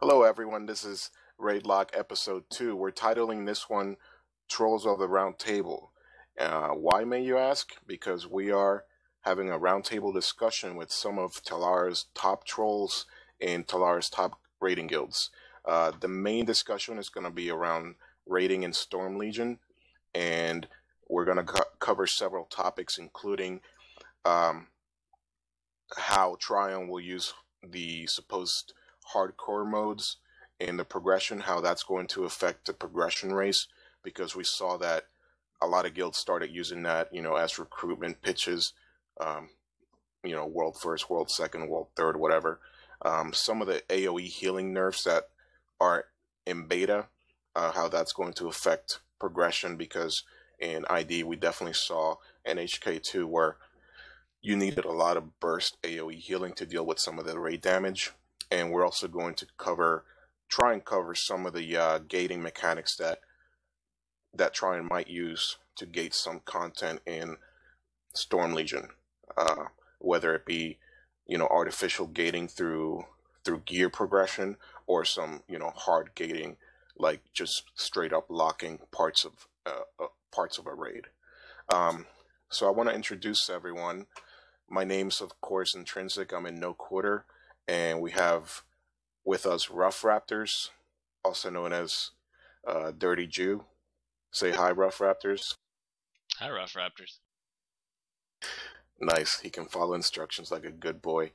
Hello everyone, this is RaidLock episode 2. We're titling this one Trolls of the Round Table. Why may you ask? Because we are having a roundtable discussion with some of Talara's top trolls in Talara's top raiding guilds. The main discussion is going to be around raiding in Storm Legion, and we're going to cover several topics, including how Tryon will use the supposed hardcore modes in the progression, how that's going to affect the progression race, because we saw that a lot of guilds started using that, as recruitment pitches, world first, world second, world third, whatever. Some of the AoE healing nerfs that are in beta, how that's going to affect progression, because in ID we definitely saw in HK2 where you needed a lot of burst AoE healing to deal with some of the raid damage. And we're also going to try and cover some of the gating mechanics that Tryon might use to gate some content in Storm Legion, whether it be artificial gating through gear progression, or some hard gating, like just straight up locking parts of a raid. So I want to introduce everyone. My name's of course Intrinsic. I'm in No Quarter. And we have with us RoughRaptors, also known as Dirty Jew. Say hi, RoughRaptors. Hi, RoughRaptors. Nice. He can follow instructions like a good boy.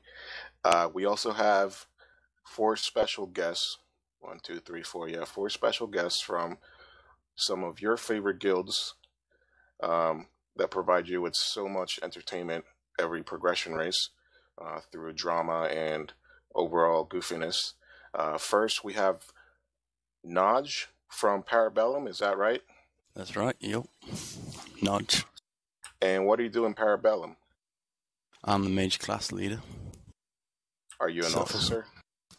We also have 4 special guests. 1, 2, 3, 4. Yeah, 4 special guests from some of your favorite guilds that provide you with so much entertainment every progression race through drama and overall goofiness. First, we have Noge from Parabellum. Is that right? That's right. Yep. Noge. And what do you do in Parabellum? I'm the mage class leader. Are you an officer?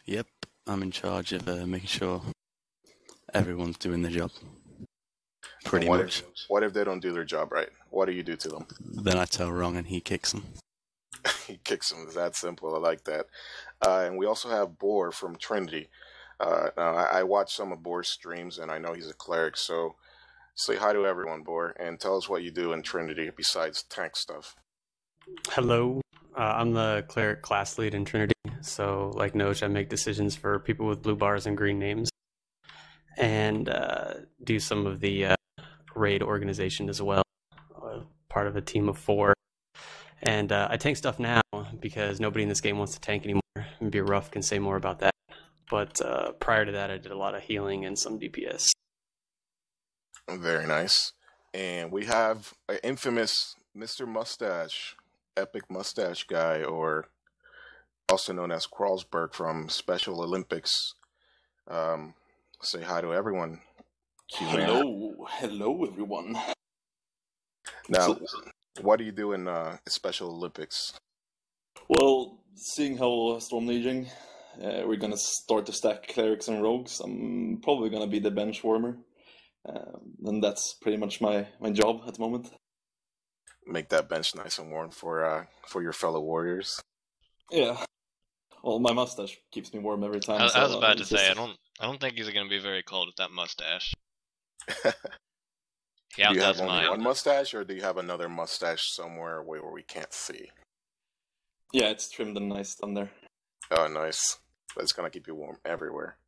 Yep. I'm in charge of making sure everyone's doing their job. Pretty much. What if they don't do their job right? What do you do to them? Then I tell wrong and he kicks them. He kicks them. It's that simple. I like that. And we also have Bohr from Trinity. Now, I watch some of Bohr's streams, and I know he's a cleric. So say hi to everyone, Bohr, and tell us what you do in Trinity besides tank stuff. Hello. I'm the cleric class lead in Trinity. So, like Noge, I make decisions for people with blue bars and green names, and do some of the raid organization as well. Part of a team of 4. And I tank stuff now because nobody in this game wants to tank anymore. Maybe Rough can say more about that. But prior to that, I did a lot of healing and some DPS. Very nice. And we have an infamous Mr. Mustache, epic mustache guy, or also known as Qarlsberg from Special Olympics. Say hi to everyone. Hello everyone. Now, what do you do in Special Olympics? Well, seeing how Storm Legion, we're gonna start to stack clerics and rogues. I'm probably gonna be the bench warmer, and that's pretty much my job at the moment. Make that bench nice and warm for your fellow warriors. Yeah. Well, my mustache keeps me warm every time. I was about to say, I don't think he's gonna be very cold with that mustache. Do you have only one mustache, or do you have another mustache somewhere where we can't see? Yeah, it's trimmed and nice down there. Oh, nice. That's going to keep you warm everywhere.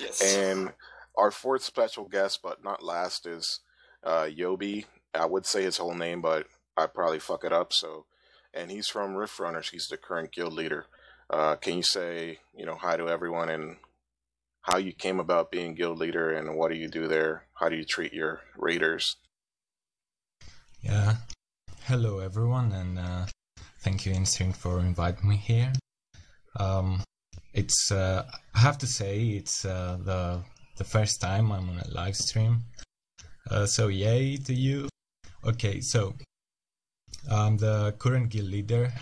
Yes. And our 4th special guest, but not last, is Yobi. I would say his whole name, but I'd probably fuck it up. And he's from Rift Runners. He's the current guild leader. Can you say, hi to everyone and how you came about being guild leader, and what do you do there? How do you treat your raiders? Yeah, hello everyone, and thank you Instinct for inviting me here. It's I have to say it's the first time I'm on a live stream, so yay to you. Okay, so I'm the current guild leader.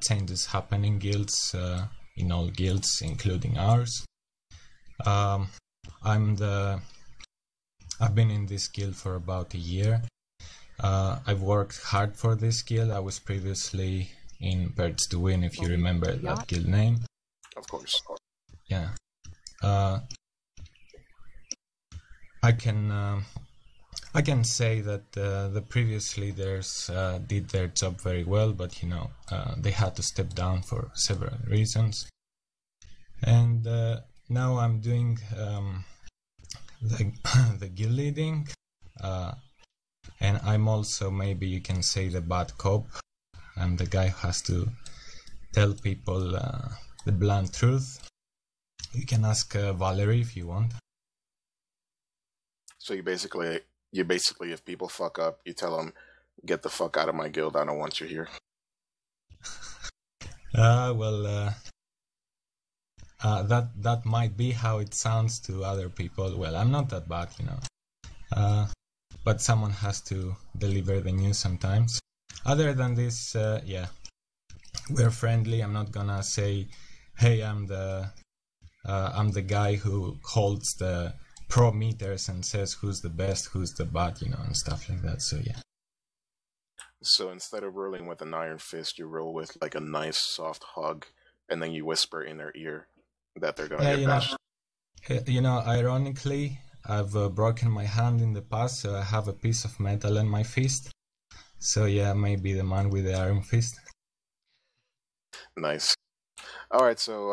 Changes happen in guilds, in all guilds, including ours. I've been in this guild for about a year. I've worked hard for this guild. I was previously in Birds to Win, if you remember that guild name. Of course. yeah. I can say that the previous leaders did their job very well, but they had to step down for several reasons. And now I'm doing the guild leading, and I'm also, maybe you can say, the bad cop. I'm the guy who has to tell people the blunt truth. You can ask Valerie if you want. So you basically, if people fuck up, you tell them, get the fuck out of my guild, I don't want you here. That might be how it sounds to other people. Well, I'm not that bad, but someone has to deliver the news sometimes. Other than this, yeah, we're friendly. I'm not gonna say, hey, I'm the guy who holds the pro meters and says who's the best, who's the bad, and stuff like that. So yeah. So instead of rolling with an iron fist, you roll with like a nice soft hug, and then you whisper in their ear that they're gonna get bashed. Ironically, I've broken my hand in the past, so I have a piece of metal in my fist. So yeah, maybe the man with the iron fist. Nice. All right, so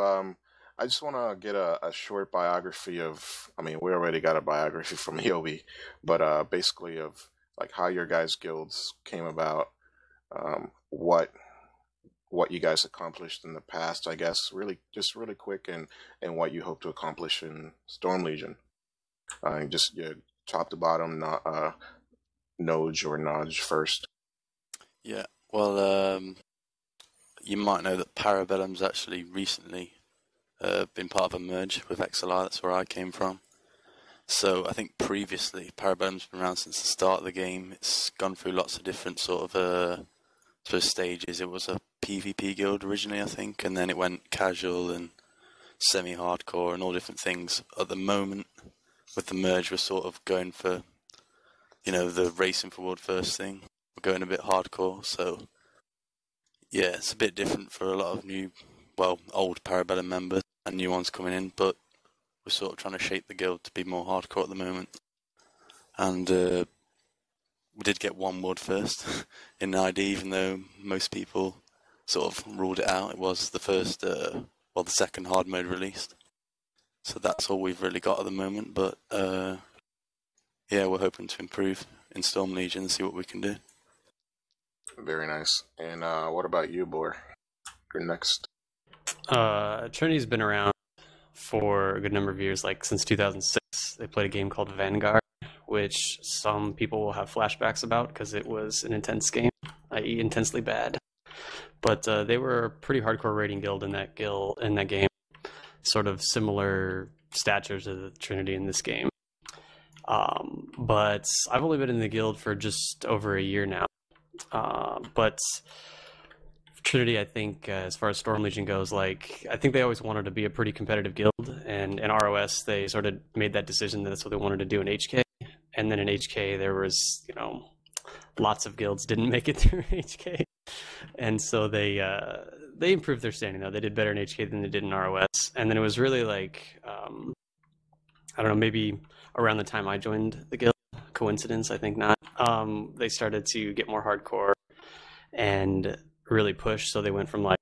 I just want to get a short biography of, we already got a biography from Yobi, but basically of like how your guys' guilds came about, what you guys accomplished in the past, I guess, really quick, and what you hope to accomplish in Storm Legion. Just top to bottom, not Noge or Noge first. Yeah, well, you might know that Parabellum's actually recently been part of a merge with XLR. That's where I came from. So I think previously Parabellum's been around since the start of the game. It's gone through lots of different sort of stages. It was a PvP guild originally, I think, and then it went casual and semi-hardcore and all different things. At the moment, with the merge, we're sort of going for, the racing for world first thing. We're going a bit hardcore, so yeah, it's a bit different for a lot of old Parabellum members and new ones coming in, but we're sort of trying to shape the guild to be more hardcore at the moment. And we did get one world first in ID, even though most people sort of ruled it out. It was the first, the second hard mode released. So that's all we've really got at the moment, but yeah, we're hoping to improve in Storm Legion and see what we can do. Very nice. And what about you, Bohr? You're next. Trinity's been around for a good number of years, like since 2006. They played a game called Vanguard, which some people will have flashbacks about because it was an intense game, i.e. intensely bad. But they were a pretty hardcore raiding guild in that game. Sort of similar stature to the Trinity in this game. But I've only been in the guild for just over a year now. But Trinity, I think, as far as Storm Legion goes, I think they always wanted to be a pretty competitive guild, and in ROS they sort of made that decision that that's what they wanted to do in HK. And then in HK there was, lots of guilds didn't make it through HK, and so they improved their standing though. They did better in HK than they did in ROS, and then it was really I don't know, maybe around the time I joined the guild, coincidence, I think not. They started to get more hardcore and really push. So they went from I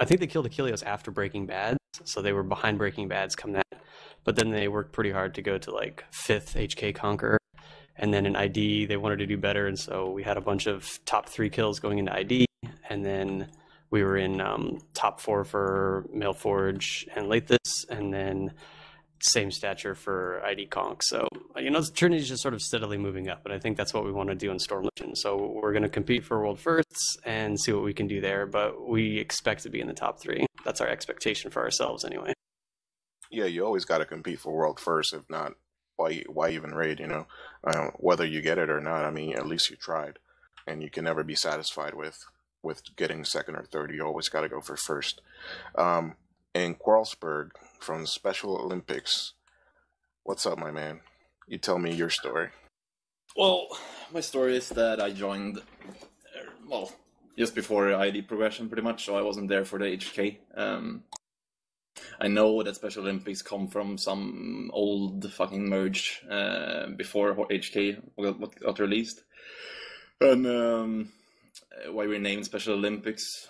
think they killed Achilleos after Breaking Bad, so they were behind Breaking Bad's come that. But then they worked pretty hard to go to 5th HK Conqueror, and then in ID they wanted to do better, and so we had a bunch of top 3 kills going into ID, and then we were in top 4 for Mailforge and Lathis, and then same stature for ID Conk. So, Trinity's just sort of steadily moving up, and I think that's what we want to do in Storm Legion. So we're going to compete for world firsts and see what we can do there, but we expect to be in the top 3. That's our expectation for ourselves anyway. Yeah, you always got to compete for world first. If not, why even raid, whether you get it or not, at least you tried, and you can never be satisfied with getting second or third. You always got to go for first. And Qarlsberg from Special Olympics, what's up, my man? You tell me your story. Well, my story is that I joined, just before ID progression, pretty much, so I wasn't there for the HK. I know that Special Olympics come from some old fucking merge before HK got released. And why we named Special Olympics,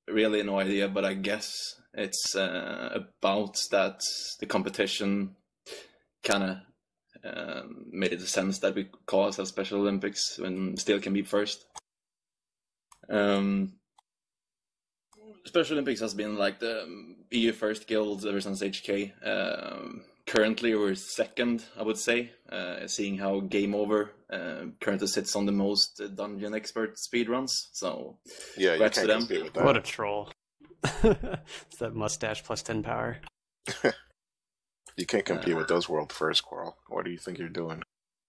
really no idea, but I guess it's about that the competition kind of made it a sense that we call ourselves Special Olympics when still can be first. Special Olympics has been like the EU first guild ever since HK. Currently we're second, I would say, seeing how Game Over currently sits on the most dungeon expert speedruns. So Yeah, you can't compete with that. What a troll. It's that mustache plus 10 power. You can't compete with those world first, Quarl. What do you think you're doing?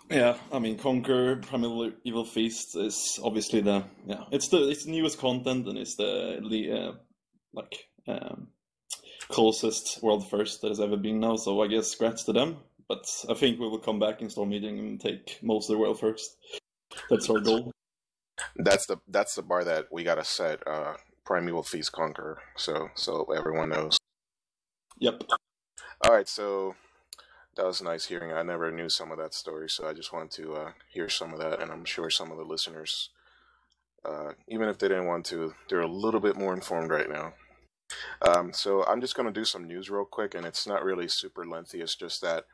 Yeah, I mean, Conquer Primeval Evil Feast is obviously it's the newest content, and it's the closest world first that has ever been now. So I guess congrats to them. But I think we will come back in Storm Meeting and take most of the world first. That's our goal. That's the bar that we gotta set. Primeval Feast Conqueror. So everyone knows. Yep. All right, so that was nice hearing. I never knew some of that story, so I just wanted to hear some of that, and I'm sure some of the listeners, even if they didn't want to, they're a little bit more informed right now. So I'm just going to do some news real quick, and it's not really super lengthy. It's just that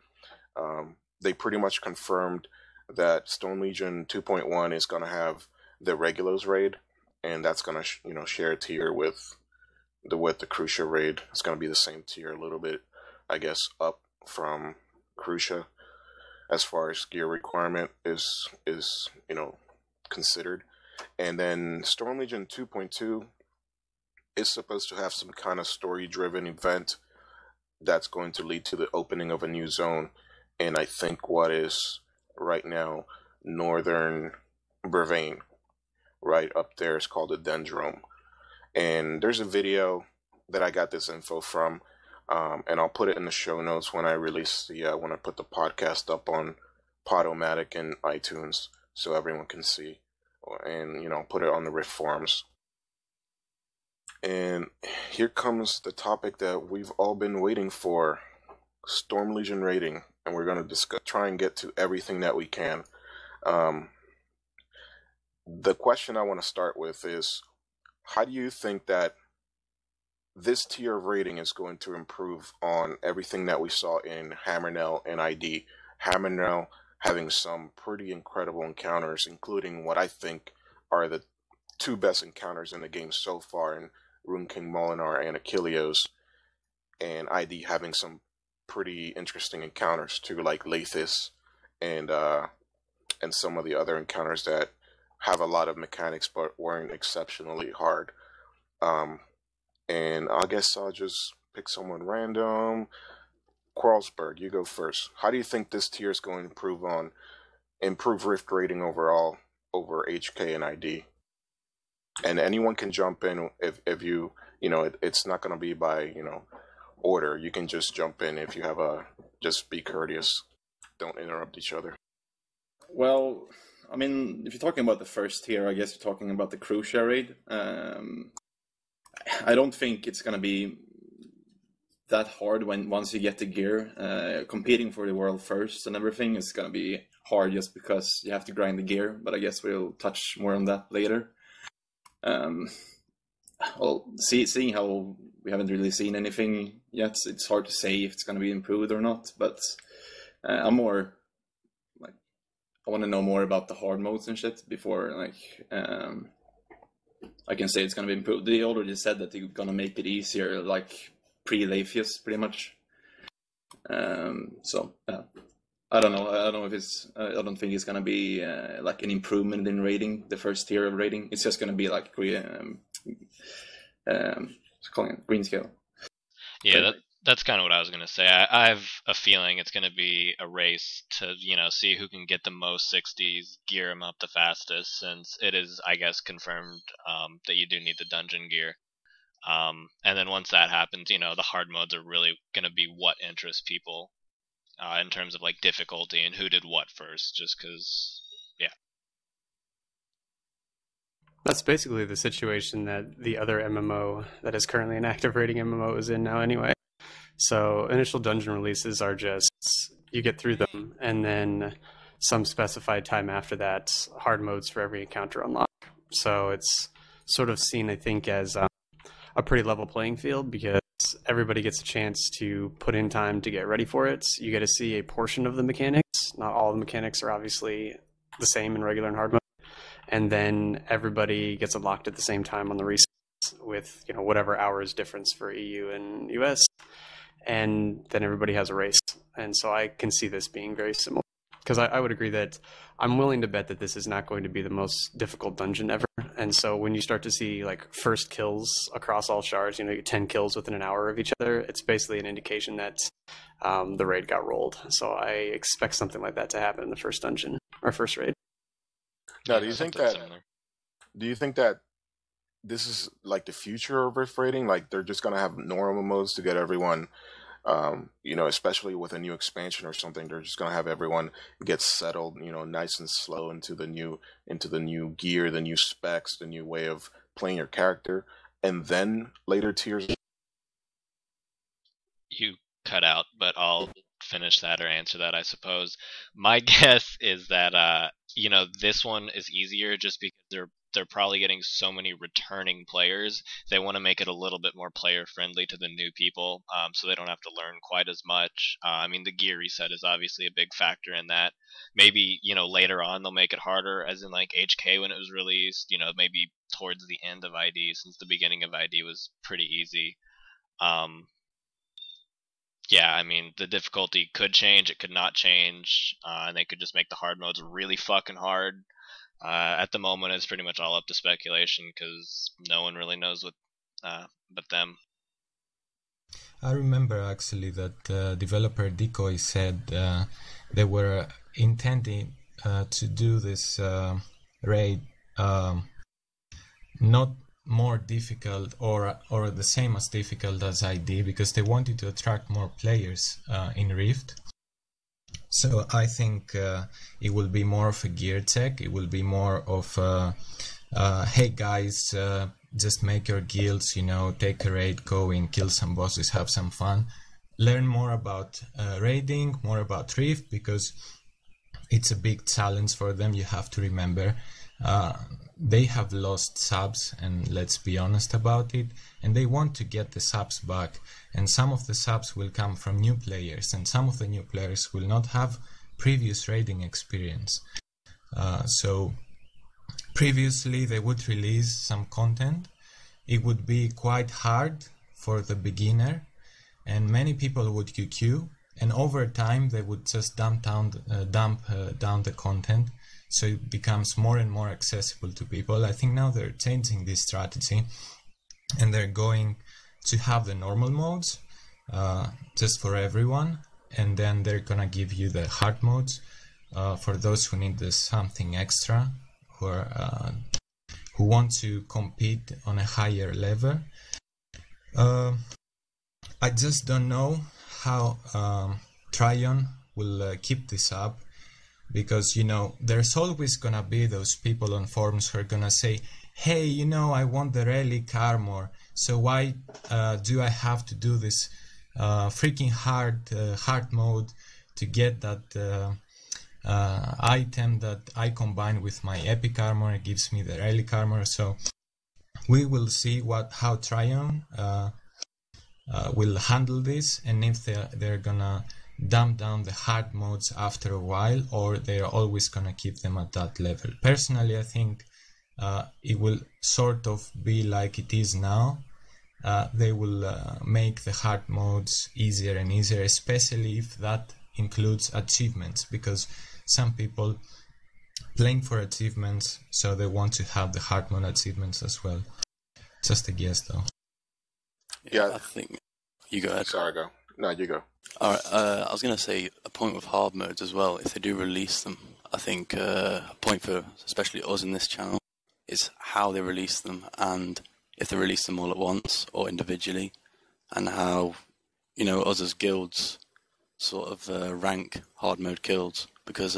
they pretty much confirmed that Stone Legion 2.1 is going to have the Regulos raid, and that's going to share a tier with the Crucia raid. It's going to be the same tier, a little bit, I guess, up from Crucia as far as gear requirement is considered. And then Storm Legion 2.2 is supposed to have some kind of story-driven event that's going to lead to the opening of a new zone. And I think what is right now Northern Brevane, right up there, is called the Dendrome. And there's a video that I got this info from, and I'll put it in the show notes when I release when I put the podcast up on Podomatic and iTunes, so everyone can see, and put it on the Rift forums. And here comes the topic that we've all been waiting for: Storm Legion rating, and we're going to try and get to everything that we can. The question I want to start with is, how do you think that this tier of rating is going to improve on everything that we saw in Hammernell and ID? Hammernell having some pretty incredible encounters, including what I think are the two best encounters in the game so far in Rune King Molinar and Achilleos, and ID having some pretty interesting encounters too, like Lathis and some of the other encounters that have a lot of mechanics but weren't exceptionally hard. And I guess I'll just pick someone random. Qarlsberg, you go first. How do you think this tier is going to improve Rift rating overall over HK and ID? And anyone can jump in if you it's not going to be by order. You can just jump in if you have just be courteous. Don't interrupt each other. Well, I mean, if you're talking about the first tier, I guess you're talking about the Crucia raid. I don't think it's going to be that hard once you get the gear. Competing for the world first and everything is going to be hard just because you have to grind the gear, but I guess we'll touch more on that later. Well, seeing how we haven't really seen anything yet, it's hard to say if it's going to be improved or not, but I'm more like, I want to know more about the hard modes and shit before I can say it's going to be improved. They already said that they're going to make it easier, like pre-Lathius, pretty much. So I don't know. I don't know if it's. I don't think it's going to be like an improvement in rating. The first tier of rating. It's just going to be like calling it green scale. Yeah, that's kind of what I was going to say. I have a feeling it's going to be a race to, see who can get the most 60s, gear them up the fastest, since it is, I guess, confirmed that you do need the dungeon gear. And then once that happens, the hard modes are really going to be what interests people in terms of like difficulty and who did what first, just because, yeah. That's basically the situation that the other MMO that is currently an active rating MMO is in now anyway. So initial dungeon releases are just, you get through them, and then some specified time after that, hard modes for every encounter unlock. So it's sort of seen, I think, as a pretty level playing field, because everybody gets a chance to put in time to get ready for it. You get to see a portion of the mechanics. Not all the mechanics are obviously the same in regular and hard mode. And then everybody gets unlocked at the same time on the resets with, you know, whatever hours difference for EU and US. And then everybody has a race. And so I can see this being very similar. Because I would agree that I'm willing to bet that this is not going to be the most difficult dungeon ever. And so when you start to see like first kills across all shards, you know, you get 10 kills within an hour of each other, it's basically an indication that the raid got rolled. So I expect something like that to happen in the first dungeon or first raid. Now, do you think that this is like the future of Rift raiding? Like they're just gonna have normal modes to get everyone, you know, especially with a new expansion or something, they're just gonna have everyone get settled, you know, nice and slow into the new gear, the new specs, the new way of playing your character, and then later tiers. You cut out, but I'll finish that or answer that, I suppose. My guess is that you know, this one is easier just because they're probably getting so many returning players. They want to make it a little bit more player friendly to the new people, so they don't have to learn quite as much. I mean, the gear reset is obviously a big factor in that. Maybe, you know, later on they'll make it harder, as in like HK when it was released, you know, maybe towards the end of ID, since the beginning of ID was pretty easy. Yeah, I mean, the difficulty could change, it could not change, and they could just make the hard modes really fucking hard. At the moment, it's pretty much all up to speculation, because no one really knows what but them. I remember actually that developer Decoy said they were intending to do this raid not more difficult or the same as difficult as ID, because they wanted to attract more players in Rift. So I think it will be more of a gear tech. It will be more of hey guys, just make your guilds, you know, take a raid, go in, kill some bosses, have some fun, learn more about raiding, more about Rift, because it's a big challenge for them. You have to remember they have lost subs, and let's be honest about it, and they want to get the subs back, and some of the subs will come from new players, and some of the new players will not have previous raiding experience. So previously they would release some content. It would be quite hard for the beginner, and many people would QQ, and over time they would just dump down the content, so it becomes more and more accessible to people. I think now they're changing this strategy, and they're going to have the normal modes just for everyone, and then they're gonna give you the hard modes for those who need something extra, who want to compete on a higher level. I just don't know how Tryon will keep this up, because, you know, there's always gonna be those people on forums who are gonna say, hey, you know, I want the relic armor, so why do I have to do this freaking hard mode to get that item that I combine with my epic armor? It gives me the relic armor. So we will see how Tryon will handle this, and if they're gonna dump down the hard modes after a while, or they're always gonna keep them at that level. Personally, I think it will sort of be like it is now. They will make the hard modes easier and easier, especially if that includes achievements, because some people playing for achievements, so they want to have the hard mode achievements as well. Just a guess, though. Yeah, I think you go ahead. Sorry, go. No, you go. All right. I was going to say a point with hard modes as well. If they do release them, I think a point for especially us in this channel is how they release them, and if they release them all at once or individually, and how, you know, us as guilds sort of rank hard mode kills. Because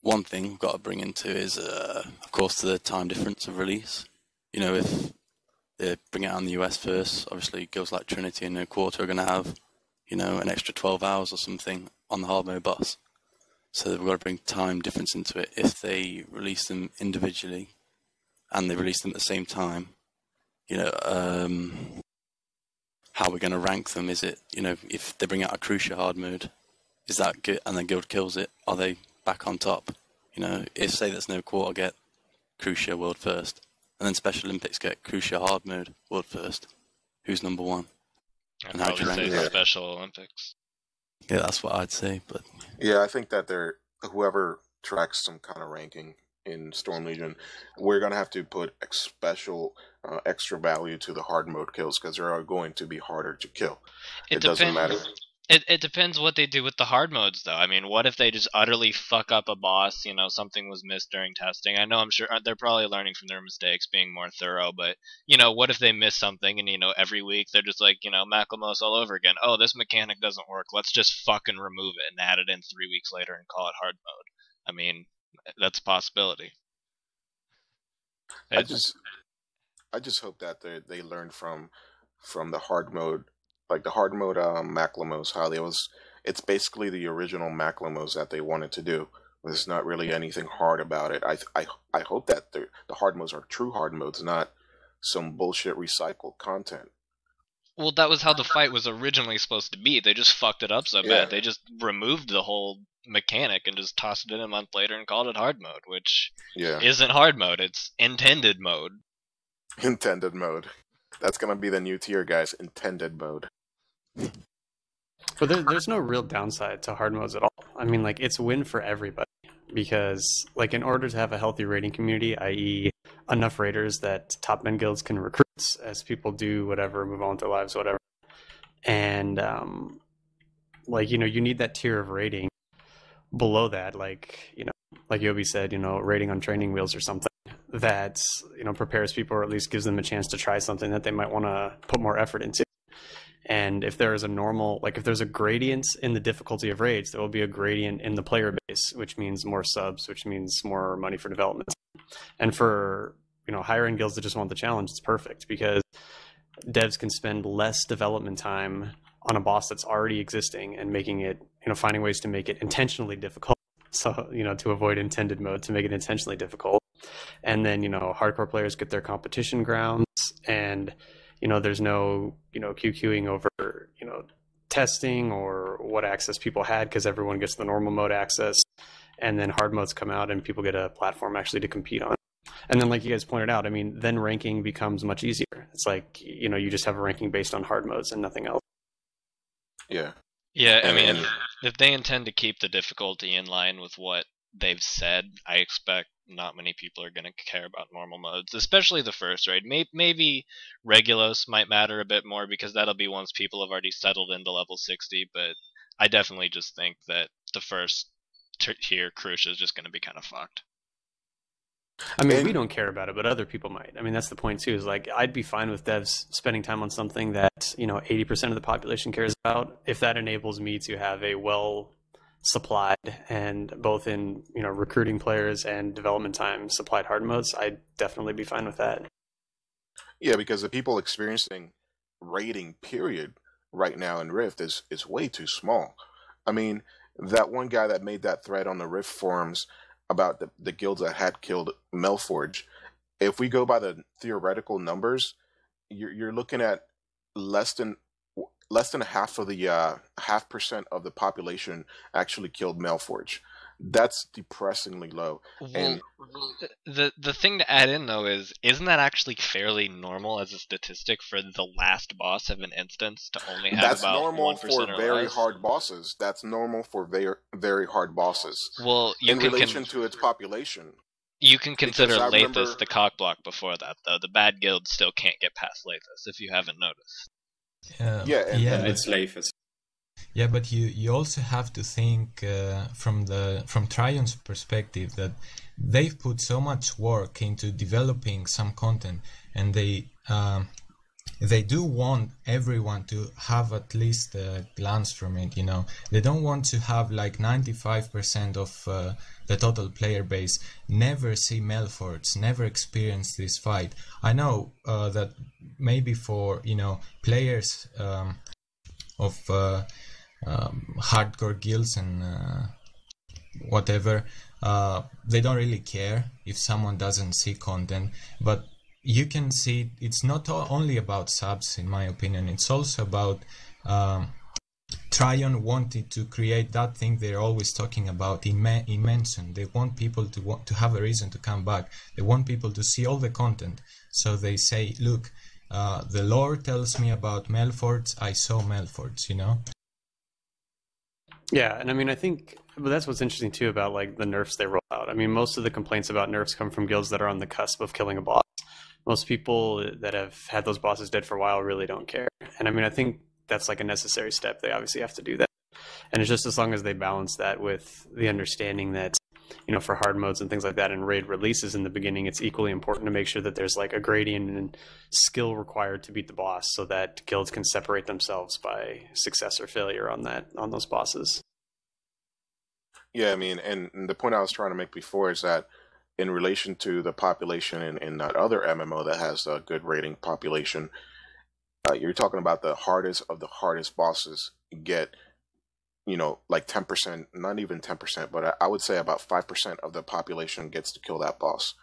one thing we've got to bring into is, of course, the time difference of release. You know, if they bring it out in the US first. Obviously, guilds like Trinity and No Quarter are going to have, an extra 12 hours or something on the hard mode boss. So they've got to bring time difference into it. If they release them individually and they release them at the same time, how we're going to rank them? Is it, if they bring out a Crucial hard mode, is that good? And then guild kills it, are they back on top? If say there's No Quarter get Crucial world first, and then Special Olympics get Crucial hard mode world first, who's number one? I'd probably say it? Special Olympics. Yeah, that's what I'd say. But yeah, I think that whoever tracks some kind of ranking in Storm Legion, we're gonna have to put special extra value to the hard mode kills because they are going to be harder to kill. It doesn't matter. It depends what they do with the hard modes, though. I mean, what if they just utterly fuck up a boss? Something was missed during testing. I'm sure they're probably learning from their mistakes, being more thorough. But what if they miss something and every week they're just like Macklemose all over again? Oh, this mechanic doesn't work. Let's just fucking remove it and add it in 3 weeks later and call it hard mode. I mean, that's a possibility. I just hope that they learn from the hard mode. Like the hard mode Macklemose, how it's basically the original Macklemose that they wanted to do. There's not really anything hard about it. I hope that the hard modes are true hard modes, not some bullshit recycled content. Well, that was how the fight was originally supposed to be. They just fucked it up so bad. They just removed the whole mechanic and just tossed it in a month later and called it hard mode, which isn't hard mode. It's intended mode. Intended mode. That's gonna be the new tier, guys. Intended mode. But there's no real downside to hard modes at all. I mean, like, it's a win for everybody because, like, in order to have a healthy raiding community, i.e. enough raiders that top men guilds can recruit as people do whatever, move on with their lives, whatever. And, you need that tier of raiding below that, like Yobi said, raiding on training wheels or something that, prepares people or at least gives them a chance to try something that they might want to put more effort into. And if there is if there's a gradient in the difficulty of raids, there will be a gradient in the player base, which means more subs, which means more money for development. And for, higher end guilds that just want the challenge, it's perfect because devs can spend less development time on a boss that's already existing and making it, finding ways to make it intentionally difficult. So, to avoid intended mode, to make it intentionally difficult. And then, hardcore players get their competition grounds and, there's no, QQing over, testing or what access people had because everyone gets the normal mode access. And then hard modes come out and people get a platform actually to compete on. And then, like you guys pointed out, I mean, then ranking becomes much easier. It's like, you just have a ranking based on hard modes and nothing else. Yeah. Yeah, I mean, if they intend to keep the difficulty in line with what they've said, I expect not many people are going to care about normal modes, especially the first raid. Maybe Regulos might matter a bit more because that'll be once people have already settled into level 60, but I definitely just think that the first tier Crucia is just going to be kind of fucked. I mean, we don't care about it, but other people might. I mean, that's the point too, is like, I'd be fine with devs spending time on something that, 80% of the population cares about, if that enables me to have a well-supplied and both in, recruiting players and development time supplied hard modes, I'd definitely be fine with that. Yeah, because the people experiencing raiding period right now in Rift is way too small. I mean, that one guy that made that thread on the Rift forums about the guilds that had killed Melforge, if we go by the theoretical numbers, you're looking at less than half of the 0.5% of the population actually killed Melforge. That's depressingly low. Well, and the thing to add in though isn't that actually fairly normal as a statistic for the last boss of an instance to only have that's about normal 1% for or very less? hard bosses. That's normal for very, very hard bosses. Well, in relation to its population. You can consider I Lathus remember- the cock block before that, though. The bad guild still can't get past Lathus, if you haven't noticed. Yeah, It's Lathus. Yeah, but you also have to think from Trion's perspective that they've put so much work into developing some content, and they they do want everyone to have at least a glance from it, you know. They don't want to have like 95% of the total player base never see Melfords, never experience this fight. I know that maybe for, you know, players of hardcore guilds and whatever, they don't really care if someone doesn't see content, but you can see it's not only about subs, in my opinion. It's also about Tryon wanted to create that thing they're always talking about in Mention. They want people to have a reason to come back. They want people to see all the content. So they say, look, the lore tells me about Melfords, I saw Melfords, you know? Yeah, and I mean, I think that's what's interesting too about like the nerfs they roll out. I mean, most of the complaints about nerfs come from guilds that are on the cusp of killing a boss. Most people that have had those bosses dead for a while really don't care. And I mean, I think that's like a necessary step. They obviously have to do that. And it's just as long as they balance that with the understanding that, you know, for hard modes and things like that and raid releases in the beginning, it's equally important to make sure that there's like a gradient and skill required to beat the boss so that guilds can separate themselves by success or failure on those bosses. Yeah, I mean, and the point I was trying to make before is that in relation to the population in that other MMO that has a good rating population, you're talking about the hardest of the hardest bosses get, you know, like 10%, not even 10%, but I would say about 5% of the population gets to kill that boss.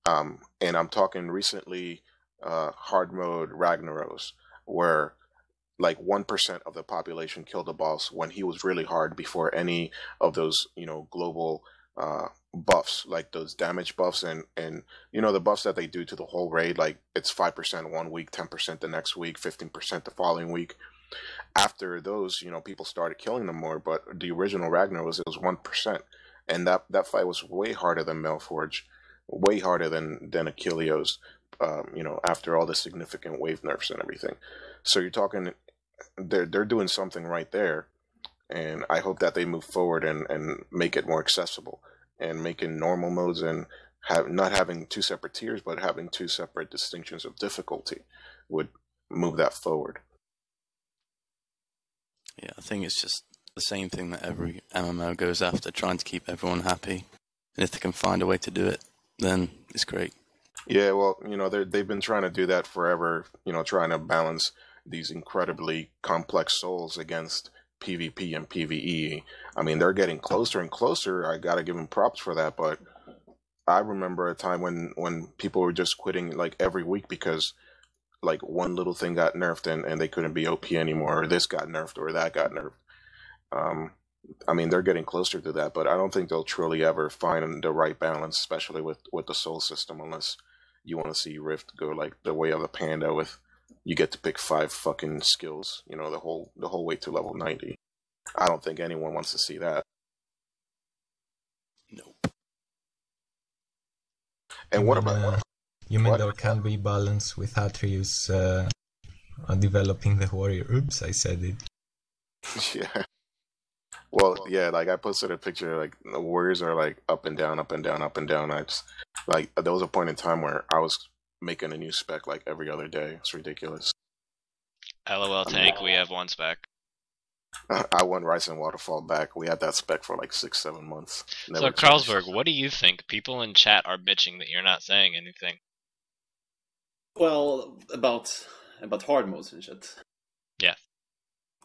And I'm talking recently hard mode Ragnaros, where like 1% of the population killed the boss when he was really hard before any of those, you know, global buffs, like those damage buffs and you know, the buffs that they do to the whole raid, like it's 5% one week, 10% the next week, 15% the following week. After those, you know, people started killing them more, but the original Ragnaros, it was 1%, and that fight was way harder than Melforge, way harder than Achilleos, you know, after all the significant wave nerfs and everything. So you're talking, they're doing something right there, and I hope that they move forward and make it more accessible and making normal modes and not having two separate tiers, but having two separate distinctions of difficulty would move that forward. Yeah, I think it's just the same thing that every MMO goes after, trying to keep everyone happy. And if they can find a way to do it, then it's great. Yeah, well, you know, they've been trying to do that forever, you know, trying to balance these incredibly complex souls against PvP and PvE. I mean, they're getting closer and closer. I gotta give them props for that, but I remember a time when people were just quitting like every week because like one little thing got nerfed and they couldn't be OP anymore, or this got nerfed or that got nerfed. I mean, they're getting closer to that, but I don't think they'll truly ever find the right balance, especially with the soul system, unless you want to see Rift go like the way of the panda with you get to pick 5 fucking skills, you know, the whole way to level 90. I don't think anyone wants to see that. Nope. And what about you mean there can be balance with Atreus developing the warrior? Oops, I said it. Yeah. Well, yeah, like I posted a picture, like the warriors are like up and down, up and down, up and down. I just, like, there was a point in time where I was making a new spec like every other day. It's ridiculous. LOL tank, we have one spec. I won Rice and Waterfall back. We had that spec for like 6-7 months. So Qarlsberg, what do you think? People in chat are bitching that you're not saying anything. Well, about hard modes and shit. Yeah.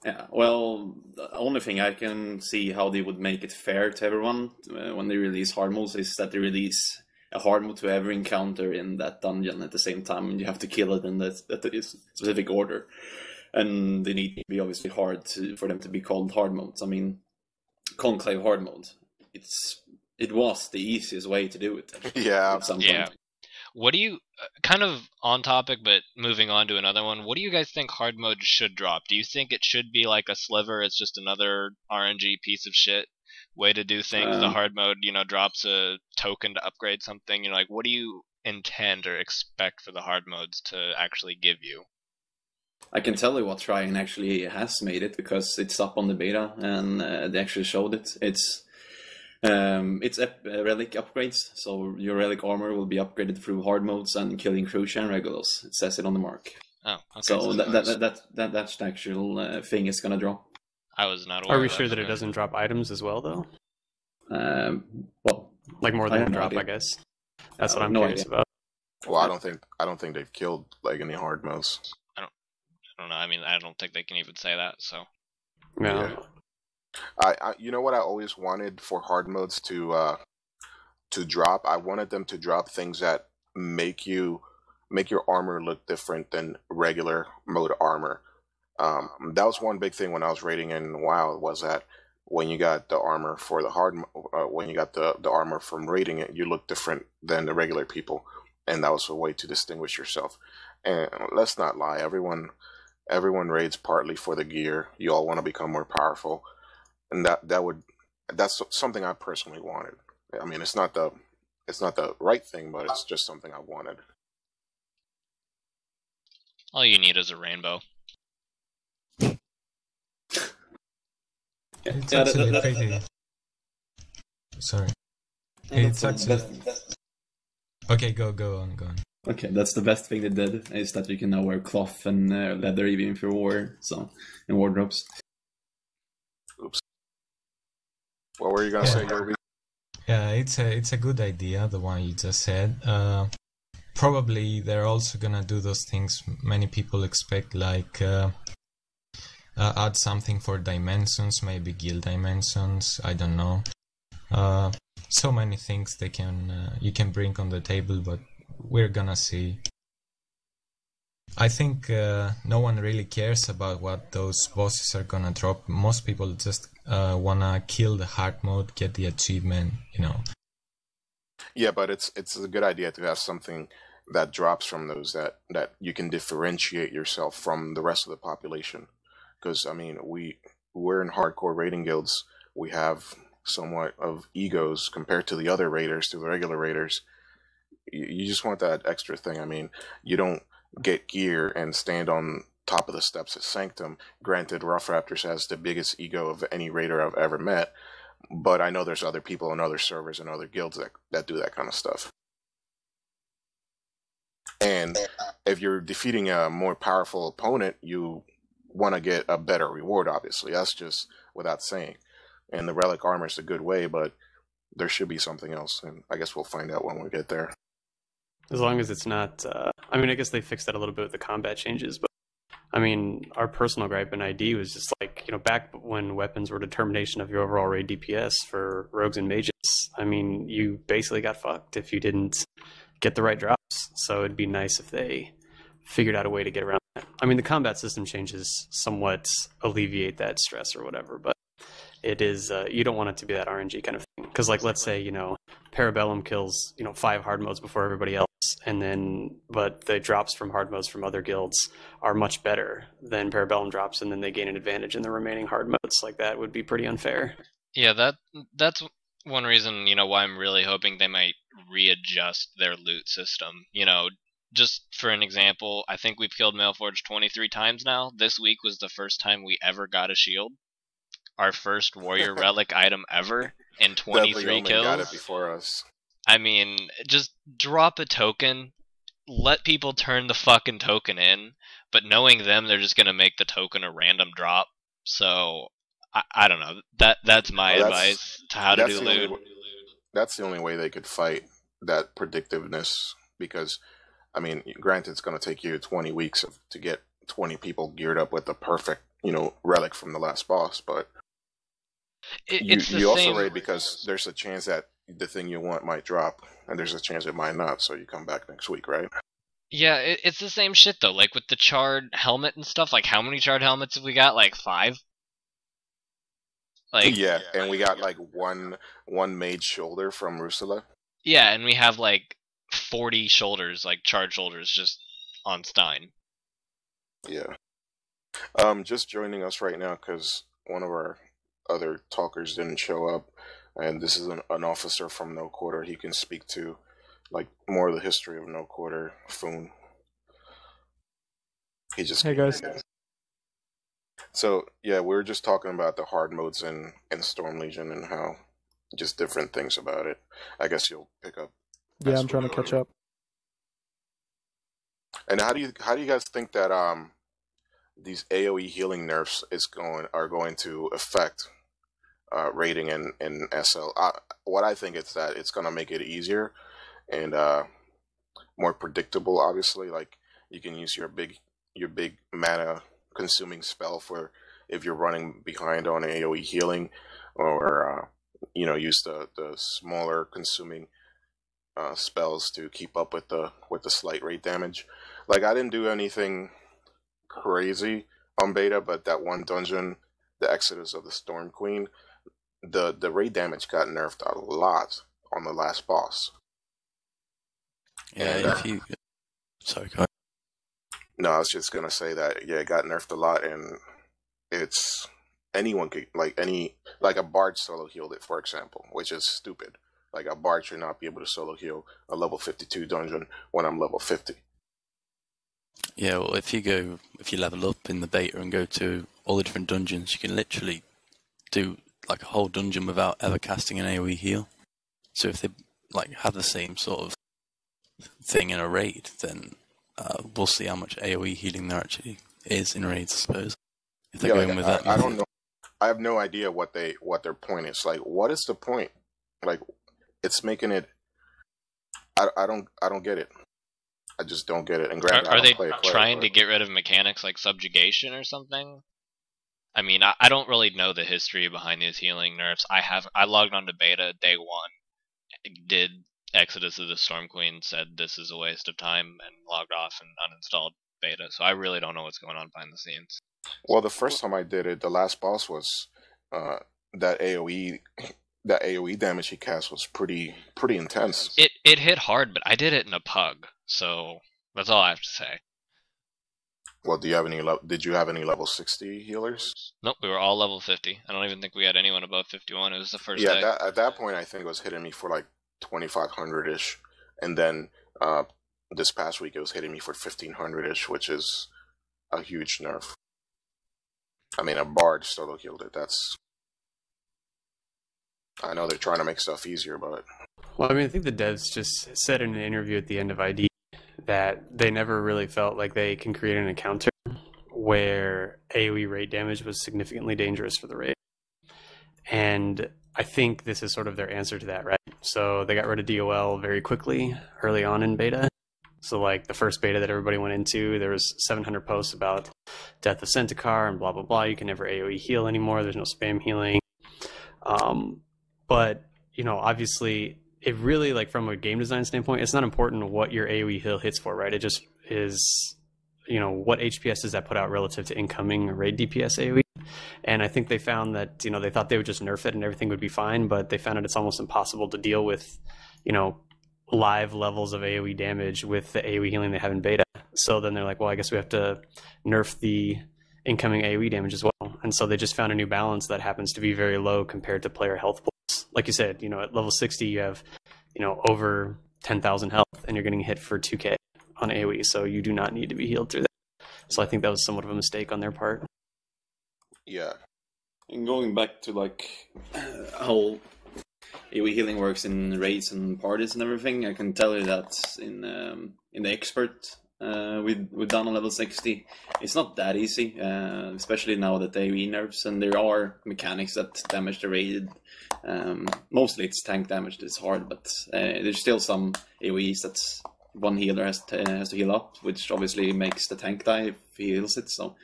Yeah, well, the only thing I can see how they would make it fair to everyone when they release hard modes is that they release a hard mode to every encounter in that dungeon at the same time, and you have to kill it in that specific order. And they need to be obviously hard for them to be called hard modes. I mean, Conclave hard mode. It was the easiest way to do it. Yeah. Yeah. What do you, kind of on topic, but moving on to another one, what do you guys think hard mode should drop? Do you think it should be like a sliver? It's just another RNG piece of shit way to do things? The hard mode, you know, drops a token to upgrade something. You know, like, what do you intend or expect for the hard modes to actually give you? I can tell you what Tryon actually has made it, because it's up on the beta and they actually showed it. It's relic upgrades, so your relic armor will be upgraded through hard modes and killing Crucia and Regulus. It says it on the mark. Oh, okay. So that's the actual thing is gonna drop. I was not aware. Are we of that. sure that it doesn't drop items as well, though? Well, Like more I than have one no drop, idea. I guess. That's what I'm No curious idea. about. Well, I don't think they've killed like any hard modes. I don't know. I mean, I don't think they can even say that. So Yeah. I you know what I always wanted for hard modes to drop? I wanted them to drop things that make your armor look different than regular mode armor. That was one big thing when I was raiding in WoW, was that when you got the armor for the when you got the armor from raiding it, you look different than the regular people, and that was a way to distinguish yourself. And let's not lie, everyone raids partly for the gear. You all want to become more powerful, and that's something I personally wanted. I mean, it's not the right thing, but it's just something I wanted. all you need is a rainbow. It's Yeah, actually that- pretty. Sorry. That's It's the actually. best- Okay, go on. Okay, that's the best thing they did, is that you can now wear cloth and leather even if you're war, so in wardrobes. Oops. What were you gonna say, Yobi? Yeah, it's a good idea, the one you just said. Probably they're also gonna do those things many people expect, like add something for dimensions, maybe guild dimensions. I don't know. So many things they can you can bring on the table, but we're gonna see. I think no one really cares about what those bosses are gonna drop. Most people just wanna kill the hard mode, get the achievement, you know. Yeah, but it's a good idea to have something that drops from those that you can differentiate yourself from the rest of the population. Because I mean, we're in hardcore raiding guilds. We have somewhat of egos compared to the other raiders, to the regular raiders. You just want that extra thing. I mean, you don't get gear and stand on top of the steps at Sanctum. Granted, RoughRaptors has the biggest ego of any raider I've ever met, but I know there's other people in other servers and other guilds that do that kind of stuff. And if you're defeating a more powerful opponent, you want to get a better reward, obviously. That's just without saying. And the relic armor is a good way, but there should be something else, and I guess we'll find out when we get there. As long as it's not... I mean, I guess they fixed that a little bit with the combat changes, but I mean, our personal gripe in ID was just like, you know, back when weapons were determination of your overall raid DPS for rogues and mages, I mean, you basically got fucked if you didn't get the right drops. So it'd be nice if they figured out a way to get around that. I mean, the combat system changes somewhat alleviate that stress or whatever, but it is, you don't want it to be that RNG kind of thing. Because, like, let's say, you know, Parabellum kills, you know, 5 hard modes before everybody else, and then, but the drops from hard modes from other guilds are much better than Parabellum drops, and then they gain an advantage in the remaining hard modes. Like, that would be pretty unfair. Yeah, that's one reason, you know, why I'm really hoping they might readjust their loot system. You know, just for an example, I think we've killed Mailforge 23 times now. This week was the first time we ever got a shield. Our first warrior relic item ever in 23 kills. Got it before us. I mean, just drop a token, let people turn the fucking token in, but knowing them, they're just gonna make the token a random drop. So I don't know. That's my advice to how to do loot. That's the only way they could fight that predictiveness, because I mean, granted, it's going to take you 20 weeks to get 20 people geared up with the perfect, you know, relic from the last boss, but you also raid because there's a chance that the thing you want might drop, and there's a chance it might not, so you come back next week, right? Yeah, it's the same shit though. Like with the charred helmet and stuff. Like, how many charred helmets have we got? Like 5. Like, yeah, and we got like one mage shoulder from Rusula. Yeah, and we have like 40 shoulders, like charred shoulders, just on Stein. Yeah. Just joining us right now because one of our other talkers didn't show up, and this is an officer from No Quarter. He can speak to like more of the history of No Quarter. Foon. He just hey guys. So yeah, we were just talking about the hard modes in Storm Legion and how just different things about it. I guess you'll pick up. Yeah, I'm trying to catch up. And how do you guys think that these AOE healing nerfs are going to affect rating in SL? What I think is that it's going to make it easier and more predictable. Obviously, like you can use your big mana consuming spell for if you're running behind on AOE healing, or use the smaller consuming spells to keep up with the slight rate damage. Like I didn't do anything crazy on beta, but that one dungeon, the Exodus of the Storm Queen, the rate damage got nerfed a lot on the last boss. Yeah, and, if you... Sorry, go ahead. No, I was just gonna say that, yeah, it got nerfed a lot, and it's anyone could, like a bard solo healed it, for example, which is stupid. Like a bard should not be able to solo heal a level 52 dungeon when I'm level 50. Yeah, well, if you level up in the beta and go to all the different dungeons, you can literally do like a whole dungeon without ever casting an AoE heal. So if they like have the same sort of thing in a raid, then we'll see how much AoE healing there actually is in raids, I suppose. If they're going with that, I don't know. I have no idea what their point is. Like, what is the point? Like, it's making it. I don't get it. I just don't get it. And are they trying to get rid of mechanics like subjugation or something? I mean, I don't really know the history behind these healing nerfs. I logged on to beta day one, did Exodus of the Storm Queen, said this is a waste of time, and logged off and uninstalled beta. So I really don't know what's going on behind the scenes. Well, the first time I did it, the last boss was that AoE damage he cast was pretty intense. It hit hard, but I did it in a pug, so that's all I have to say. Well, did you have any level 60 healers? Nope, we were all level 50. I don't even think we had anyone above 51. It was the first day. Yeah, at that point, I think it was hitting me for like 2,500-ish. And then this past week, it was hitting me for 1,500-ish, which is a huge nerf. I mean, a bard solo healed it. I know they're trying to make stuff easier, but... Well, I mean, I think the devs just said in an interview at the end of ID that they never really felt like they can create an encounter where AoE rate damage was significantly dangerous for the raid. And I think this is sort of their answer to that, right? So they got rid of DOL very quickly early on in beta. So like the first beta that everybody went into, there was 700 posts about Death of Centaur and blah, blah, blah. You can never AoE heal anymore. There's no spam healing. But, obviously it really, like from a game design standpoint, it's not important what your AoE heal hits for, right? It just is, what HPS does that put out relative to incoming raid DPS AoE? And I think they found that, they thought they would just nerf it and everything would be fine, but they found it's almost impossible to deal with, live levels of AoE damage with the AoE healing they have in beta. So then they're like, well, I guess we have to nerf the incoming AoE damage as well. And so they just found a new balance that happens to be very low compared to player health pools. Like you said, at level 60, you have, over 10,000 health and you're getting hit for 2k on AoE. So you do not need to be healed through that. So I think that was somewhat of a mistake on their part. Yeah. And going back to like how AoE healing works in raids and parties and everything, I can tell you that in the expert we've done on level 60, it's not that easy, especially now that AoE nerfs, and there are mechanics that damage the raid. Mostly it's tank damage that's hard, but there's still some AoEs that one healer has to heal up, which obviously makes the tank die if he heals it. So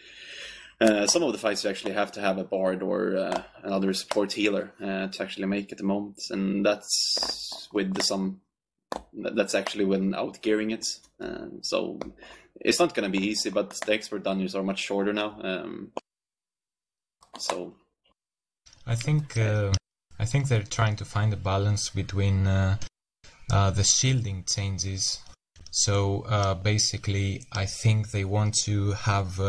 some of the fights you actually have to have a bard or another support healer to actually make at the moment, and that's that's actually when out gearing it. So it's not going to be easy, but the expert dungeons are much shorter now. So I think they're trying to find a balance between the shielding changes. So basically, I think they want to have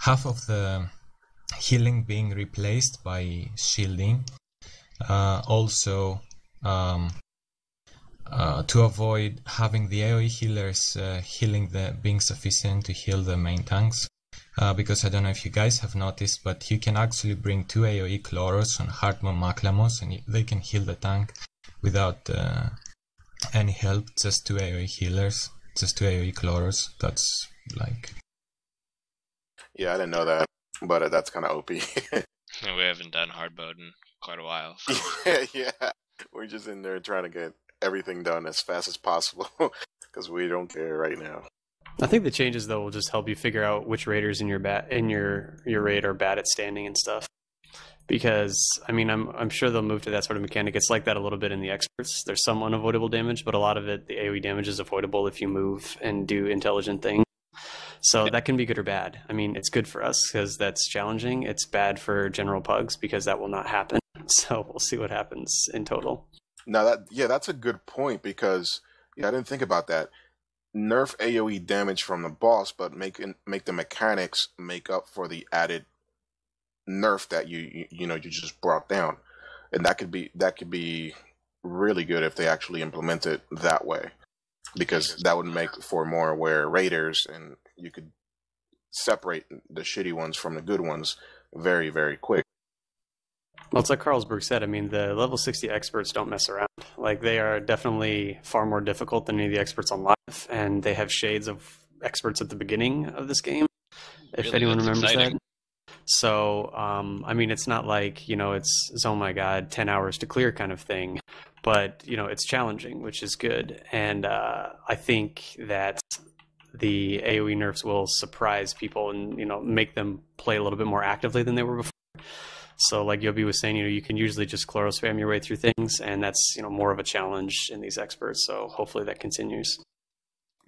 half of the healing being replaced by shielding. Also, to avoid having the AoE healers being sufficient to heal the main tanks. Because I don't know if you guys have noticed, but you can actually bring 2 AoE Chloros on Hartman Maklamos and they can heal the tank without any help, just 2 AoE healers. just to AoE clores. That's like... Yeah, I didn't know that, but that's kind of OP. We haven't done hard mode in quite a while. So. Yeah, we're just in there trying to get everything done as fast as possible because we don't care right now. I think the changes though will just help you figure out which raiders in your raid are bad at standing and stuff. Because I mean, I'm sure they'll move to that sort of mechanic. It's like that a little bit in the experts. There's some unavoidable damage, but a lot of it, the AoE damage is avoidable if you move and do intelligent things. So that can be good or bad. I mean, it's good for us because that's challenging. It's bad for general pugs because that will not happen. So we'll see what happens in total. Now that's a good point because I didn't think about that. Nerf AoE damage from the boss, but make the mechanics make up for the added nerf that you just brought down, and that could be really good if they actually implement it that way, because that would make for more aware raiders, and you could separate the shitty ones from the good ones very, very quick. Well, it's like Qarlsberg said. I mean, the level 60 experts don't mess around. Like, they are definitely far more difficult than any of the experts on live, and they have shades of experts at the beginning of this game, if Really, anyone that's remembers exciting. that. So, I mean, it's not like, it's, oh my God, 10 hours to clear kind of thing, but, it's challenging, which is good. And I think that the AoE nerfs will surprise people and, make them play a little bit more actively than they were before. So like Yobi was saying, you can usually just chloro spam your way through things, and that's, more of a challenge in these experts. So hopefully that continues.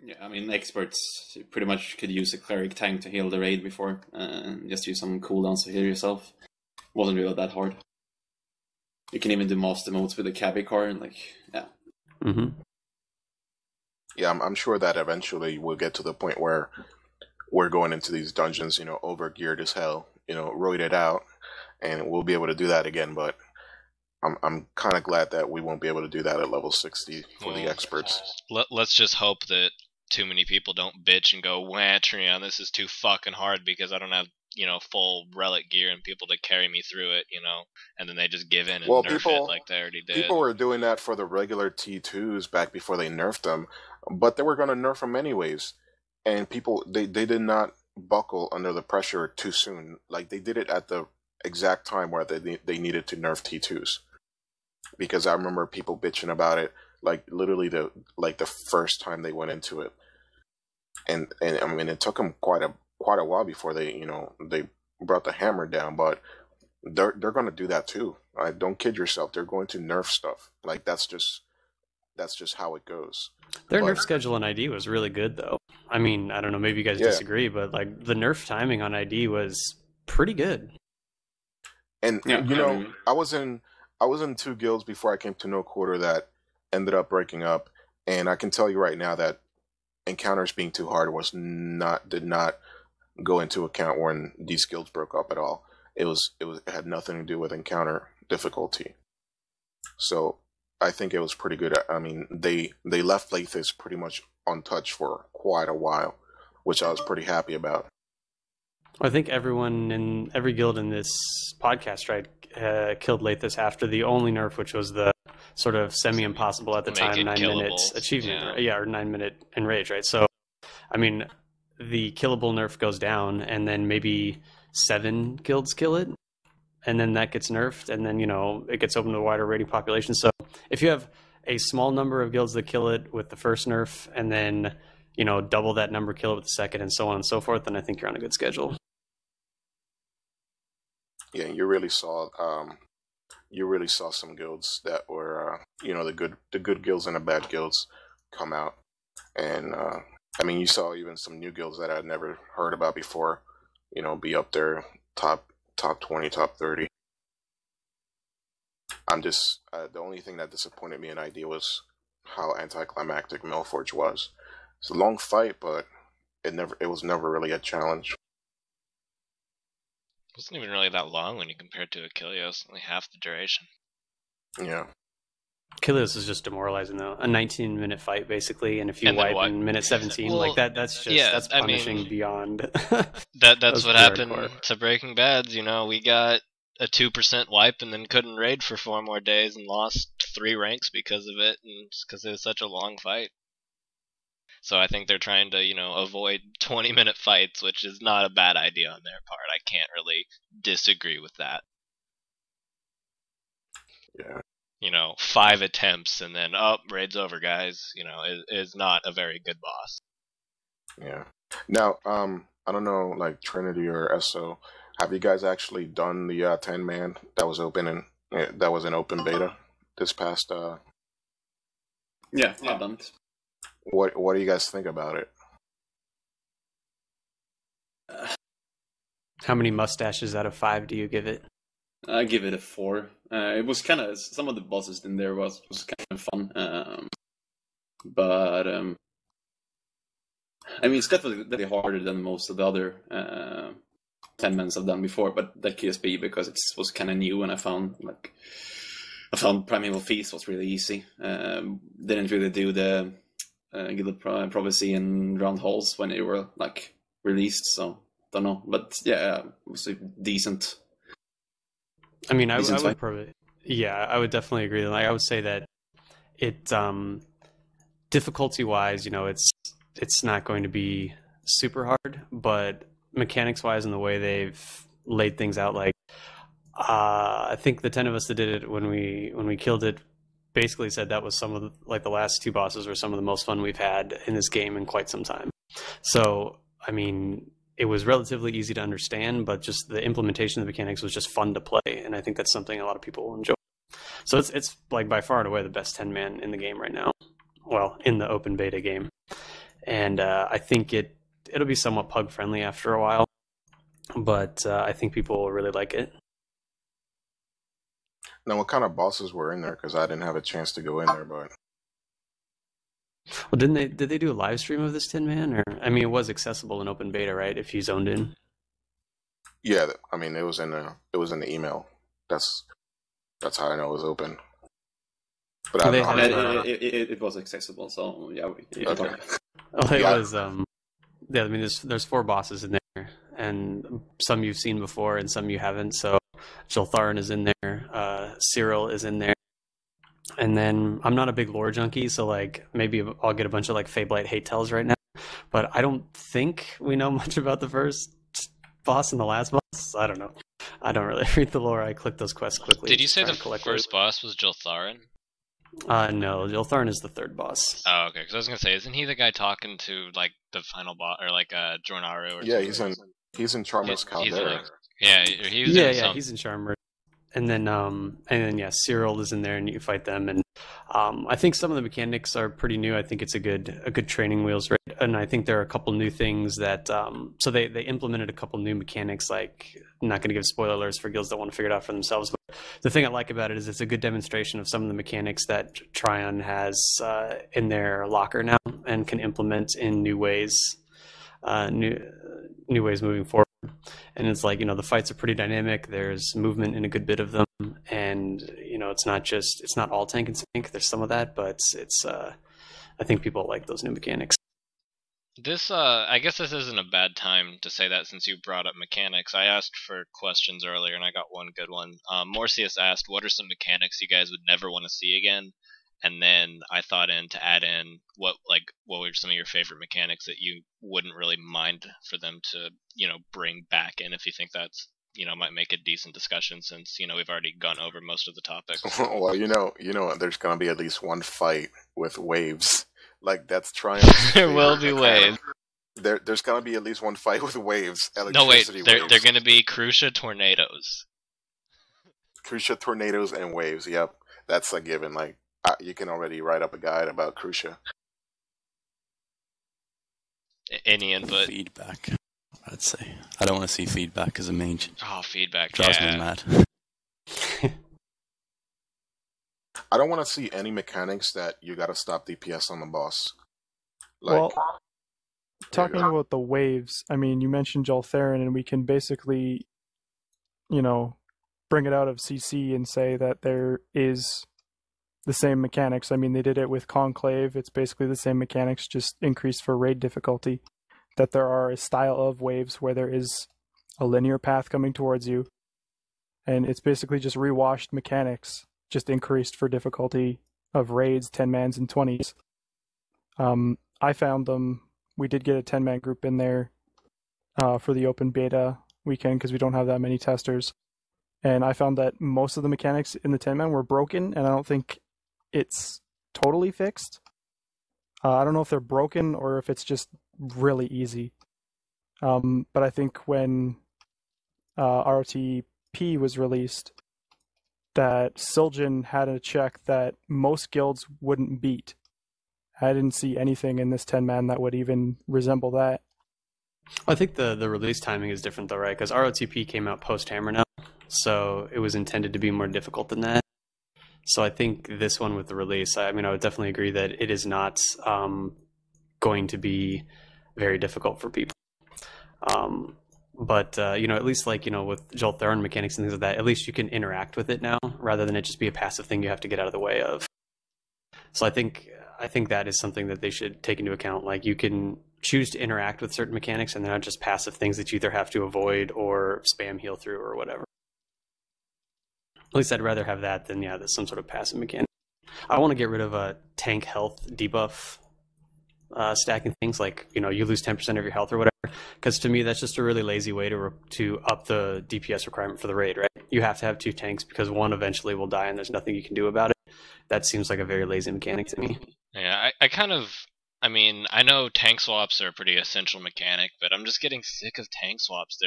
Yeah, I mean, experts pretty much could use a cleric tank to heal the raid before, just use some cooldowns to heal yourself. Wasn't really that hard. You can even do master modes with a cabbie car, and yeah. Mm-hmm. Yeah, I'm sure that eventually we'll get to the point where we're going into these dungeons, over-geared as hell, roided out, and we'll be able to do that again, but I'm kind of glad that we won't be able to do that at level 60 for the experts. Let's just hope that too many people don't bitch and go, wah, Trion, this is too fucking hard because I don't have, full relic gear and people to carry me through it, and then they just give in and nerf it like they already did. People were doing that for the regular T2s back before they nerfed them, but they were going to nerf them anyways, and people, they did not buckle under the pressure too soon. Like, they did it at the exact time where they needed to nerf T2s. Because I remember people bitching about it, like literally the first time they went into it, and I mean it took them quite a while before they they brought the hammer down. But they're going to do that too. Don't kid yourself. They're going to nerf stuff. Like that's just how it goes. Their nerf schedule on ID was really good though. I mean, I don't know, maybe you guys disagree, but like the nerf timing on ID was pretty good. And I was in 2 guilds before I came to No Quarter that ended up breaking up, and I can tell you right now that encounters being too hard did not go into account when these guilds broke up at all. It had nothing to do with encounter difficulty. So I think it was pretty good. I mean, they left Lathis pretty much untouched for quite a while, which I was pretty happy about. I think everyone in every guild in this podcast, right, killed Lathis after the only nerf, which was the sort of semi-impossible at the time 9-minute achievement, right? Yeah, or 9-minute enrage, right? So, I mean, the killable nerf goes down, and then maybe 7 guilds kill it, and then that gets nerfed, and then it gets open to a wider rating population. So, if you have a small number of guilds that kill it with the first nerf, and then double that number kill it with the second, and so on and so forth, then I think you're on a good schedule. Yeah, you really saw some guilds that were the good guilds and the bad guilds come out, and I mean you saw even some new guilds that I'd never heard about before, be up there top 20, top 30. I'm just the only thing that disappointed me in ID was how anticlimactic Melforge was. It's a long fight, but it was never really a challenge. It wasn't even really that long when you compare it to Achilles, only half the duration. Yeah. Achilles is just demoralizing though. A 19-minute fight basically, and if you wipe in minute 17, well, like that's punishing beyond. That's what happened to Breaking Bad's. We got a 2% wipe and then couldn't raid for 4 more days and lost 3 ranks because of it, and because it was such a long fight. So I think they're trying to, avoid 20-minute fights, which is not a bad idea on their part. I can't really disagree with that. Yeah. 5 attempts and then, raid's over, guys, is not a very good boss. Yeah. Now, I don't know, like Trinity or SO, have you guys actually done the 10-man that was in open beta this past? Yeah, I've done it. What do you guys think about it? How many mustaches out of 5 do you give it? I give it a 4. It was kind of, some of the bosses in there was kind of fun, but I mean, it's definitely harder than most of the other 10-mans I've done before. But that could just be because it was kind of new, and I found Primeval Feast was really easy. Didn't really do the Gilded Prophecy and Round Halls when they were like released, so don't know. But yeah, it was a decent. I mean, I would probably, I would definitely agree. Like, I would say that it, difficulty-wise, it's not going to be super hard, but mechanics-wise and the way they've laid things out, like, I think the 10 of us that did it when we killed it basically said that was some of the last 2 bosses were some of the most fun we've had in this game in quite some time. So, I mean, it was relatively easy to understand, but just the implementation of the mechanics was just fun to play, and I think that's something a lot of people will enjoy. So it's like by far and away the best 10-man in the game right now. Well, in the open beta game. And I think it'll be somewhat pug friendly after a while, but I think people will really like it. Now, what kind of bosses were in there? Because I didn't have a chance to go in there, but. Well, did they do a live stream of this 10-man? Or I mean, it was accessible in open beta, right? If you zoned in. Yeah, I mean, it was in the email. That's how I know it was open. But it was accessible, so yeah. Okay. Oh, it was. Yeah, I mean, there's 4 bosses in there, and some you've seen before, and some you haven't. So, Joltharin is in there. Cyril is in there. And then I'm not a big lore junkie, so like maybe I'll get a bunch of like Feyblight hate tells right now. But I don't think we know much about the first boss and the last boss. I don't know. I don't really read the lore. I click those quests quickly. Did you say the first boss was Joltharin? No, Joltharin is the 3rd boss. Oh, okay. Because I was gonna say, isn't he the guy talking to like the final boss or like Jornaru? Or yeah, he's in Charmer's Caldera. He's in Charmer. And then Cyril is in there, and you fight them. And I think some of the mechanics are pretty new. I think it's a good training wheels, right? And I think there are a couple new things that so they implemented a couple new mechanics. Like, I'm not going to give spoiler alerts for guilds that want to figure it out for themselves. But the thing I like about it is it's a good demonstration of some of the mechanics that Tryon has in their locker now and can implement in new ways, new ways moving forward. And it's like, the fights are pretty dynamic. There's movement in a good bit of them, and it's not all tank and spank. There's some of that, but it's I think people like those new mechanics. This I guess this isn't a bad time to say that since you brought up mechanics. I asked for questions earlier, and I got one good one. Morcius asked, "What are some mechanics you guys would never want to see again?" And then I thought to add in what were some of your favorite mechanics that you wouldn't really mind for them to bring back in, if you think that's might make a decent discussion, since we've already gone over most of the topics. Well, there's gonna be at least one fight with waves. Like, that's trying. There will be waves. There's gonna be at least one fight with waves. No, wait, they're gonna be Crucia tornadoes. Crucia tornadoes and waves. Yep, that's a given. Like, you can already write up a guide about Crucia. Any input? Feedback, I'd say. I don't want to see feedback as a mage. Oh, feedback. Drives me mad. I don't want to see any mechanics that you gotta stop DPS on the boss. Well, talking about the waves, I mean, you mentioned Joltharin, and we can basically, bring it out of CC and say that there is the same mechanics. I mean, they did it with Conclave. It's basically the same mechanics, just increased for raid difficulty. That there are a style of waves where there is a linear path coming towards you, and it's basically just rewashed mechanics, just increased for difficulty of raids, 10-mans, and 20s. I found them. We did get a 10-man group in there for the open beta weekend because we don't have that many testers. And I found that most of the mechanics in the 10-man were broken, and I don't think it's totally fixed. I don't know if they're broken or if it's just really easy. But I think when ROTP was released, that Siljan had a check that most guilds wouldn't beat. I didn't see anything in this 10-man that would even resemble that. I think the release timing is different though, right? Because ROTP came out post-Hammer now, so it was intended to be more difficult than that. So I think this one with the release, I mean, I would definitely agree that it is not going to be very difficult for people. But at least like, with Jolt Theron mechanics and things like that, at least you can interact with it now rather than it just be a passive thing you have to get out of the way of. So I think that is something that they should take into account. Like, you can choose to interact with certain mechanics and they're not just passive things that you either have to avoid or spam heal through or whatever. At least I'd rather have that than, there's some sort of passive mechanic. I want to get rid of a tank health debuff stacking things, like, you lose 10% of your health or whatever, because to me that's just a really lazy way to up the DPS requirement for the raid, right? You have to have 2 tanks because one eventually will die and there's nothing you can do about it. That seems like a very lazy mechanic to me. Yeah, I mean, I know tank swaps are a pretty essential mechanic, but I'm just getting sick of tank swaps.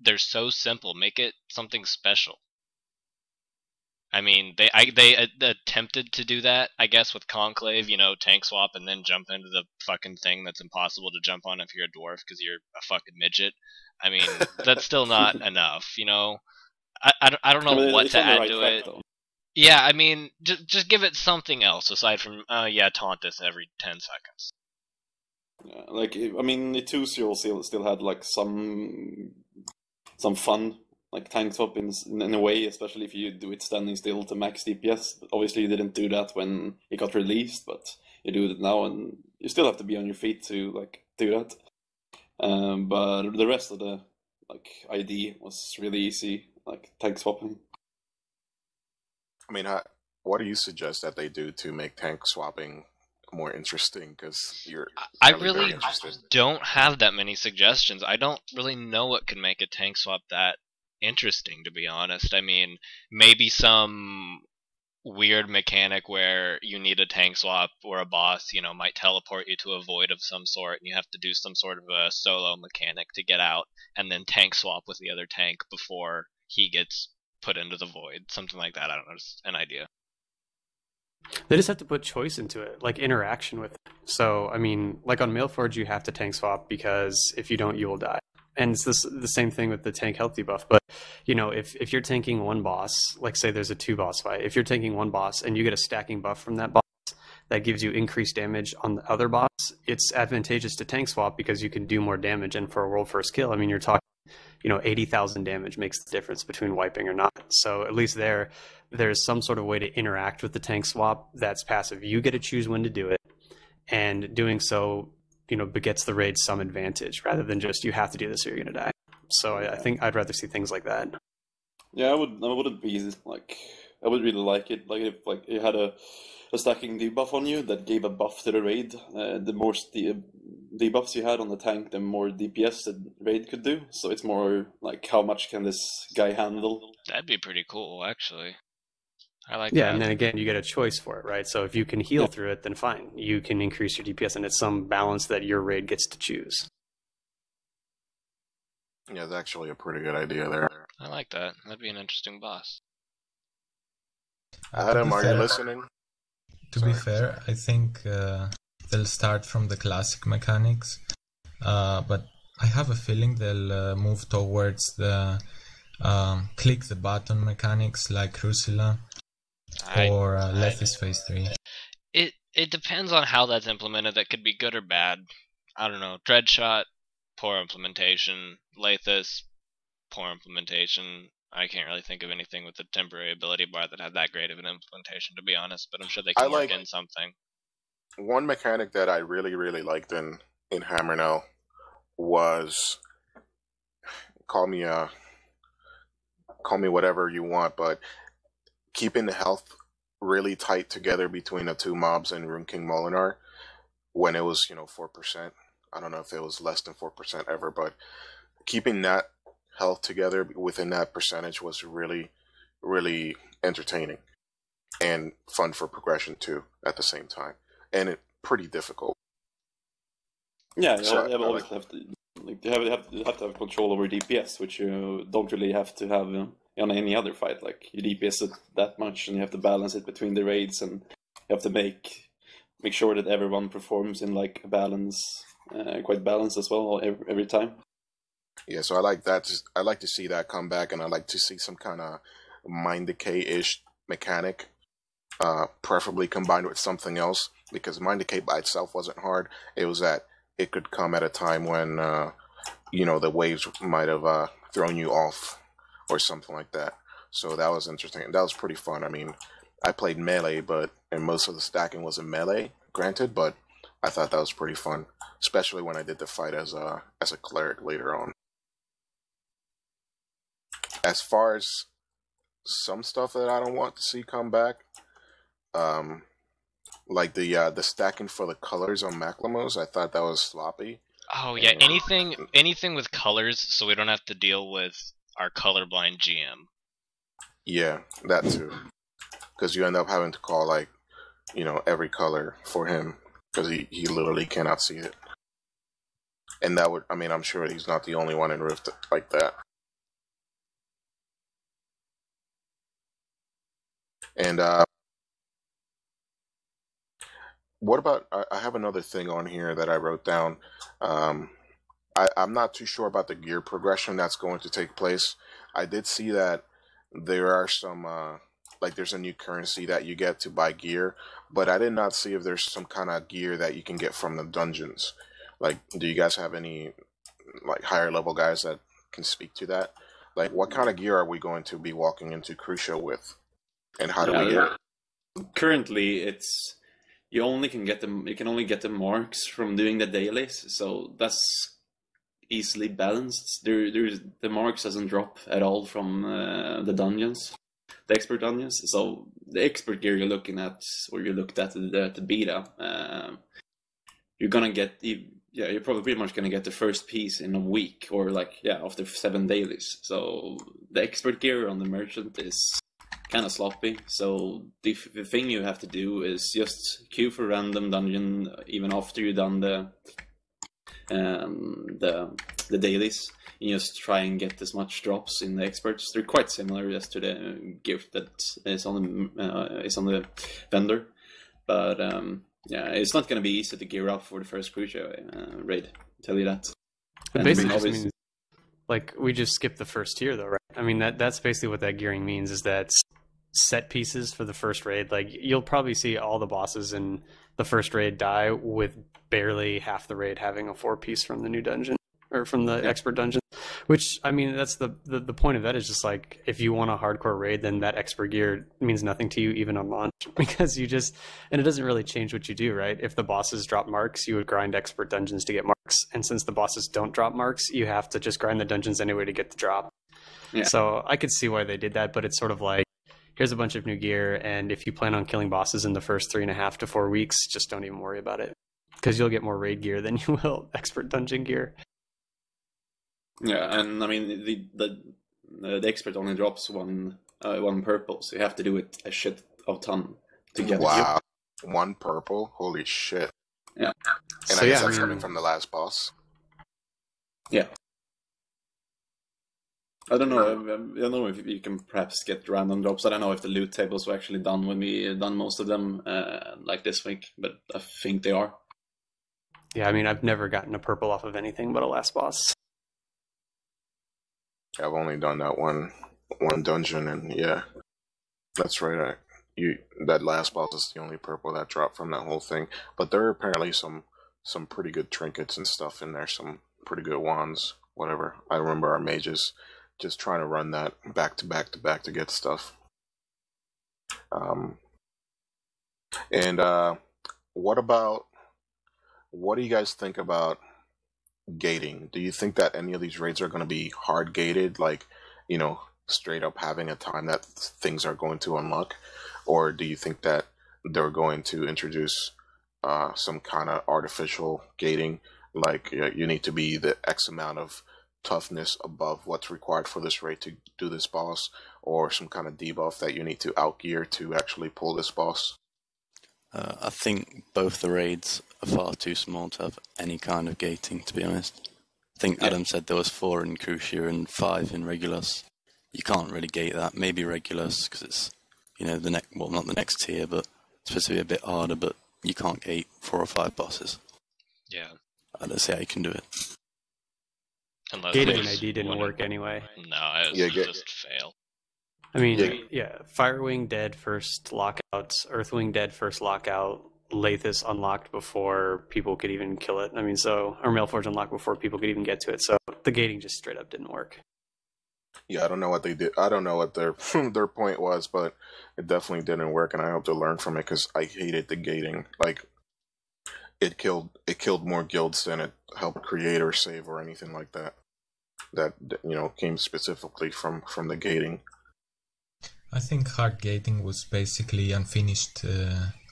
They're so simple. Make it something special. I mean, they attempted to do that, I guess, with Conclave, tank swap and then jump into the fucking thing that's impossible to jump on if you're a dwarf because you're a fucking midget. I mean, that's still not enough, I don't know what to add to it. Though. Yeah, I mean, just give it something else aside from, taunt this every 10 seconds. Yeah, like, I mean, Itucio still had, like, some fun, like, tank swap in a way, especially if you do it standing still to max DPS. But obviously you didn't do that when it got released, but you do it now, and you still have to be on your feet to, like, do that. But the rest of the, like, ID was really easy, like, tank swapping. I mean, what do you suggest that they do to make tank swapping more interesting? Because I really don't have that many suggestions. I don't really know what could make a tank swap that interesting, to be honest. I mean, maybe some weird mechanic where you need a tank swap or a boss, might teleport you to a void of some sort, and you have to do some sort of a solo mechanic to get out, and then tank swap with the other tank before he gets put into the void. Something like that. I don't know, just an idea. They just have to put choice into it, like interaction with it. So, I mean, like on Mailforge, you have to tank swap because if you don't, you will die. And it's the same thing with the tank health debuff. But, if you're tanking one boss, like say there's a 2-boss fight, if you're tanking one boss and you get a stacking buff from that boss that gives you increased damage on the other boss, it's advantageous to tank swap because you can do more damage. And for a world first kill, I mean, you're talking 80,000 damage makes the difference between wiping or not. So at least there's some sort of way to interact with the tank swap that's passive. You get to choose when to do it, and doing so, begets the raid some advantage rather than just you have to do this or you're gonna die. So I think I'd rather see things like that. Yeah, I wouldn't be like, I would really like it. Like if you had a stacking debuff on you that gave a buff to the raid. The more debuffs you had on the tank, the more DPS the raid could do. So it's more like, how much can this guy handle? That'd be pretty cool, actually. I like yeah, that. And then again, you get a choice for it, right? So if you can heal through it, then fine. You can increase your DPS, and it's some balance that your raid gets to choose. Yeah, it's actually a pretty good idea there. I like that. That'd be an interesting boss. Adam, are you listening? To be fair, I think they'll start from the classic mechanics, but I have a feeling they'll move towards the click the button mechanics like Crucilla or Lethis Phase 3. It depends on how that's implemented. That could be good or bad. I don't know. Dreadshot, poor implementation. Lethis, poor implementation. I can't really think of anything with the temporary ability bar that had that great of an implementation, to be honest, but I'm sure they can work in something. One mechanic that I really, really liked in Hammer now was, call me whatever you want, but keeping the health really tight together between the two mobs in Rune King Molinar when it was 4%. I don't know if it was less than 4% ever, but keeping that health together within that percentage was really, really entertaining and fun for progression too at the same time, and it pretty difficult. Yeah, So, you always have to you have to have control over DPS, which you don't really have to have on any other fight. Like you DPS it that much, and you have to balance it between the raids, and you have to make sure that everyone performs in like a balance, quite balanced as well every time. Yeah, so I like that. I like to see that come back, and I like to see some kind of mind decay-ish mechanic, preferably combined with something else, because mind decay by itself wasn't hard. It was that it could come at a time when the waves might have thrown you off or something like that. So that was interesting. That was pretty fun. I mean, I played melee, and most of the stacking was in melee, granted, but I thought that was pretty fun, especially when I did the fight as a cleric later on. As far as some stuff that I don't want to see come back, like the stacking for the colors on Macklemores, I thought that was sloppy. Oh yeah, anything with colors, so we don't have to deal with our colorblind GM. Yeah, that too. Because you end up having to call every color for him, because he literally cannot see it. And that would, I'm sure he's not the only one in Rift like that. And what about, I have another thing on here that I wrote down. I'm not too sure about the gear progression that's going to take place. I did see that there are some, there's a new currency that you get to buy gear, but I did not see if there's some kind of gear that you can get from the dungeons. Like, do you guys have any, higher level guys that can speak to that? Like, what kind of gear are we going to be walking into Crucial with? And how do we get it? Currently, you can only get the marks from doing the dailies, so that's easily balanced. The marks doesn't drop at all from the dungeons, the expert dungeons. So the expert gear you're looking at, or you looked at the beta, you're gonna get you're probably pretty much gonna get the first piece in a week, or after 7 dailies. So the expert gear on the merchant is kind of sloppy. So the thing you have to do is just queue for random dungeon even after you've done the dailies. You just try and get as much drops in the experts. They're quite similar just to the gift that is on the vendor, but it's not going to be easy to gear up for the first Crucial raid. I'll tell you that. It basically just means, we just skip the first tier, though, right? That's basically what that gearing means, is that set pieces for the first raid. You'll probably see all the bosses in the first raid die with barely half the raid having a 4-piece from the new dungeon, or from the expert dungeon. Which, that's the point of that, is just if you want a hardcore raid, then that expert gear means nothing to you even on launch, because and it doesn't really change what you do, right? If the bosses drop marks, you would grind expert dungeons to get marks, and since the bosses don't drop marks, you have to just grind the dungeons anyway to get the drop. Yeah. So I could see why they did that, but it's sort of here's a bunch of new gear, and if you plan on killing bosses in the first 3.5 to 4 weeks, just don't even worry about it, because you'll get more raid gear than you will expert dungeon gear. Yeah, and the expert only drops one purple, so you have to do it a shit of ton to get it. Wow, 1 purple? Holy shit! Yeah, and I guess that's coming from the last boss. Yeah. I don't know if you can perhaps get random drops. I don't know if the loot tables were actually done when we done most of them this week, but I think they are. Yeah, I've never gotten a purple off of anything but a last boss. I've only done that one dungeon, and yeah, that's right. That last boss is the only purple that dropped from that whole thing. But there are apparently some pretty good trinkets and stuff in there, some pretty good wands, whatever. I remember our mages just trying to run that back to back to back to get stuff. And what do you guys think about gating? Do you think that any of these raids are going to be hard gated, straight up having a time that things are going to unlock? Or do you think that they're going to introduce some kind of artificial gating, like you need to be the X amount of toughness above what's required for this raid to do this boss, or some kind of debuff that you need to outgear to actually pull this boss? I think both the raids are far too small to have any kind of gating, to be honest. I think Adam said there was 4 in Crucia and 5 in Regulus. You can't really gate that. Maybe Regulus, because it's, not the next tier, but it's supposed to be a bit harder, but you can't gate 4 or 5 bosses. Yeah. I don't see how you can do it. Unless Gating in ID didn't work anyway. No, it was just fail. I mean, Firewing dead first lockouts, Earthwing dead first lockout, Lathis unlocked before people could even kill it. I mean, or Mailforge unlocked before people could even get to it. So the gating just straight up didn't work. Yeah, I don't know what they did. I don't know what their their point was, but it definitely didn't work, and I hope to learn from it because I hated the gating. Like, it killed more guilds than it helped create or save or anything like that. That came specifically from the gating. I think hard gating was basically unfinished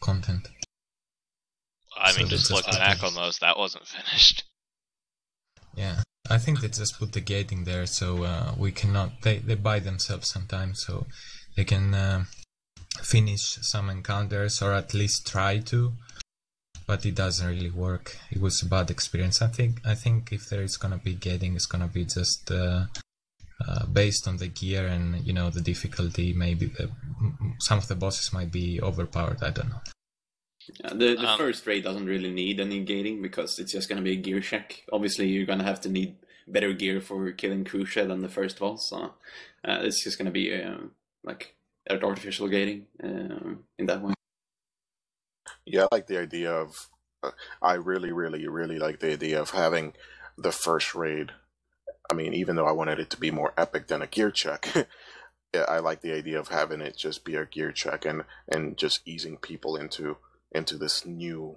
content. I mean, just looking at Aklimos, that wasn't finished. Yeah, I think they just put the gating there so we cannot. They buy themselves sometimes so they can finish some encounters or at least try to, but it doesn't really work. It was a bad experience. I think if there is gonna be gating, it's gonna be just based on the gear and the difficulty. Maybe some of the bosses might be overpowered. I don't know. Yeah, the first raid doesn't really need any gating because it's just going to be a gear check. Obviously, you're going to have to need better gear for killing Crucia than the first boss. So it's just going to be like artificial gating in that way. Yeah, I like the idea of. I really, really, really like the idea of having the first raid. I mean, even though I wanted it to be more epic than a gear check, yeah, I like the idea of having it just be a gear check and just easing people into this new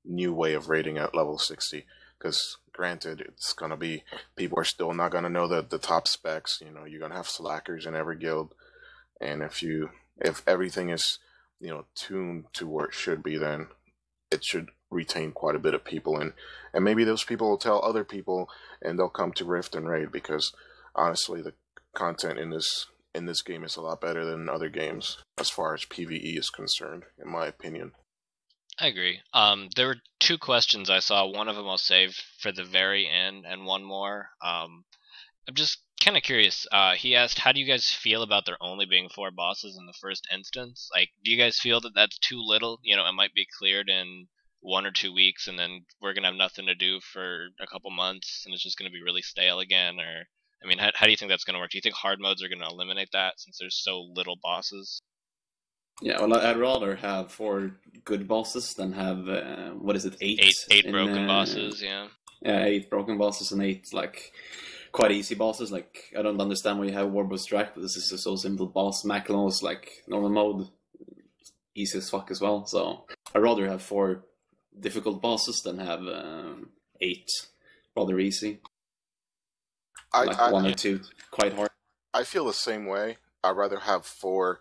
way of raiding at level 60. Because granted, it's gonna be, people are still not gonna know the top specs. You're gonna have slackers in every guild, and if everything is tuned to where it should be, then it should retain quite a bit of people, and maybe those people will tell other people, and they'll come to Rift and Raid, because honestly, the content in this game is a lot better than other games as far as PvE is concerned, in my opinion. I agree. There were 2 questions I saw. One of them I'll save for the very end, and one more. I'm just kind of curious. He asked, how do you guys feel about there only being 4 bosses in the first instance? Like, do you guys feel that that's too little? It might be cleared in 1 or 2 weeks, and then we're gonna have nothing to do for a couple months, and it's just gonna be really stale again? Or, I mean, how do you think that's gonna work? Do you think hard modes are gonna eliminate that since there's so little bosses? Yeah, well, I'd rather have 4 good bosses than have 8? 8 broken bosses, yeah. Yeah, 8 broken bosses and 8 like quite easy bosses. Like, I don't understand why you have Warboss Drac, but this is a so simple boss. Macklon's like normal mode, easy as fuck as well. So I'd rather have 4 difficult bosses than have 8 rather easy. Like 1 or 2 quite hard. I feel the same way. I'd rather have 4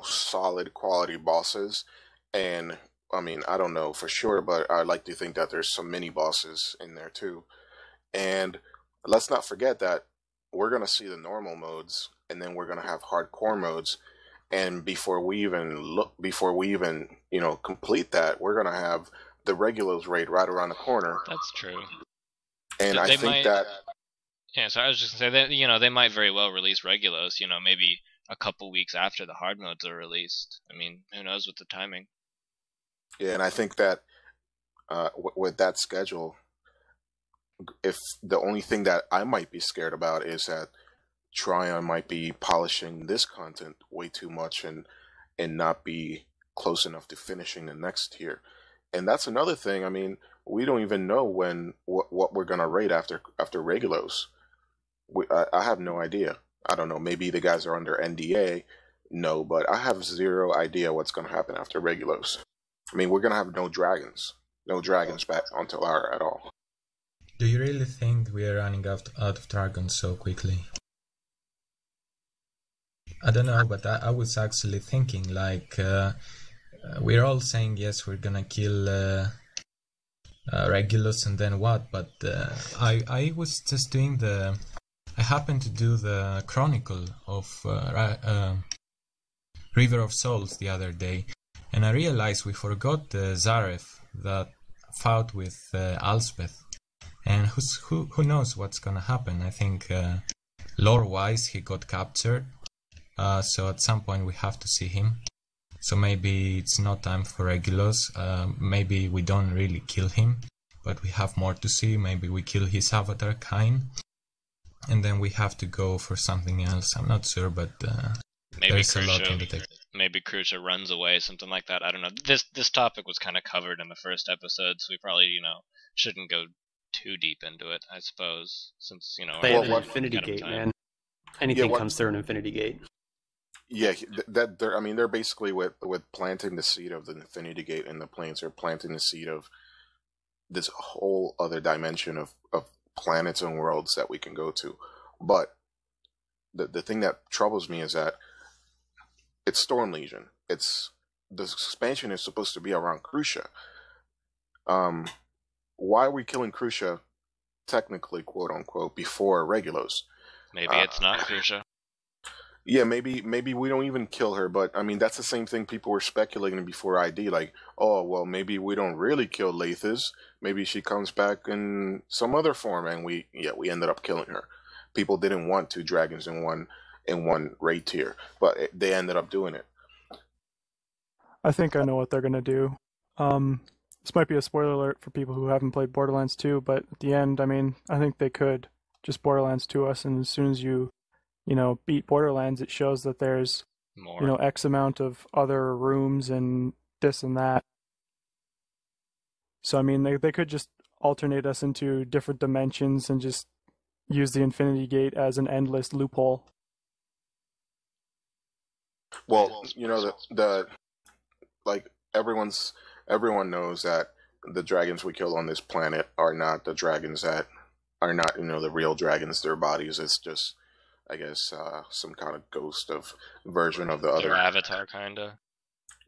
solid quality bosses, and I mean, I don't know for sure, but I like to think that there's some mini bosses in there too. And let's not forget that we're gonna see the normal modes, and then we're gonna have hardcore modes, and before we even complete that, we're gonna have the Regulos raid right around the corner. That's true. And I think that. Yeah, so I was just gonna say that they might very well release Regulos, maybe a couple weeks after the hard modes are released. I mean, who knows with the timing? Yeah, and I think that with that schedule, if the only thing that I might be scared about is that Tryon might be polishing this content way too much and not be close enough to finishing the next tier. And that's another thing. I mean, we don't even know what we're gonna raid after Regulos. I have no idea. I don't know. Maybe the guys are under NDA. No, but I have zero idea what's going to happen after Regulos. I mean, we're going to have no dragons back on Talara at all. Do you really think we are running out of dragons so quickly? I don't know, but I was actually thinking, like, we're all saying yes, we're gonna kill Regulus and then what? But I was just doing I happened to do the Chronicle of River of Souls the other day, and I realized we forgot the Zareth that fought with Alspeth. And who knows what's gonna happen? I think lore-wise he got captured, so at some point we have to see him. So maybe it's not time for Regulus. Maybe we don't really kill him, but we have more to see. Maybe we kill his avatar Kain, and then we have to go for something else. I'm not sure, but there's a lot in the text. Maybe Crucia runs away, something like that. I don't know. This topic was kind of covered in the first episode, so we probably shouldn't go too deep into it, I suppose, since they have an Infinity Gate, man. Anything comes through an Infinity Gate. Yeah, they're basically with planting the seed of the Infinity Gate in the planes. They're planting the seed of this whole other dimension of planets and worlds that we can go to. But the thing that troubles me is that it's Storm Legion. The expansion is supposed to be around Crucia. Why are we killing Crucia, technically, quote unquote, before Regulus? Maybe it's not Crucia. Yeah, maybe we don't even kill her, but I mean that's the same thing people were speculating before ID, like, oh well, maybe we don't really kill Lathis, maybe she comes back in some other form, and we ended up killing her. People didn't want 2 dragons in one raid tier, but they ended up doing it. I think I know what they're gonna do. This might be a spoiler alert for people who haven't played Borderlands 2, but at the end, I mean, I think they could just Borderlands 2 us, and as soon as you beat Borderlands, it shows that there's more. X amount of other rooms and this and that. So I mean, they could just alternate us into different dimensions and just use the Infinity Gate as an endless loophole. Well, everyone knows that the dragons we kill on this planet are not the dragons that are not the real dragons. Their bodies, it's just, I guess, some kind of ghost of version of the other. Their avatar, kinda.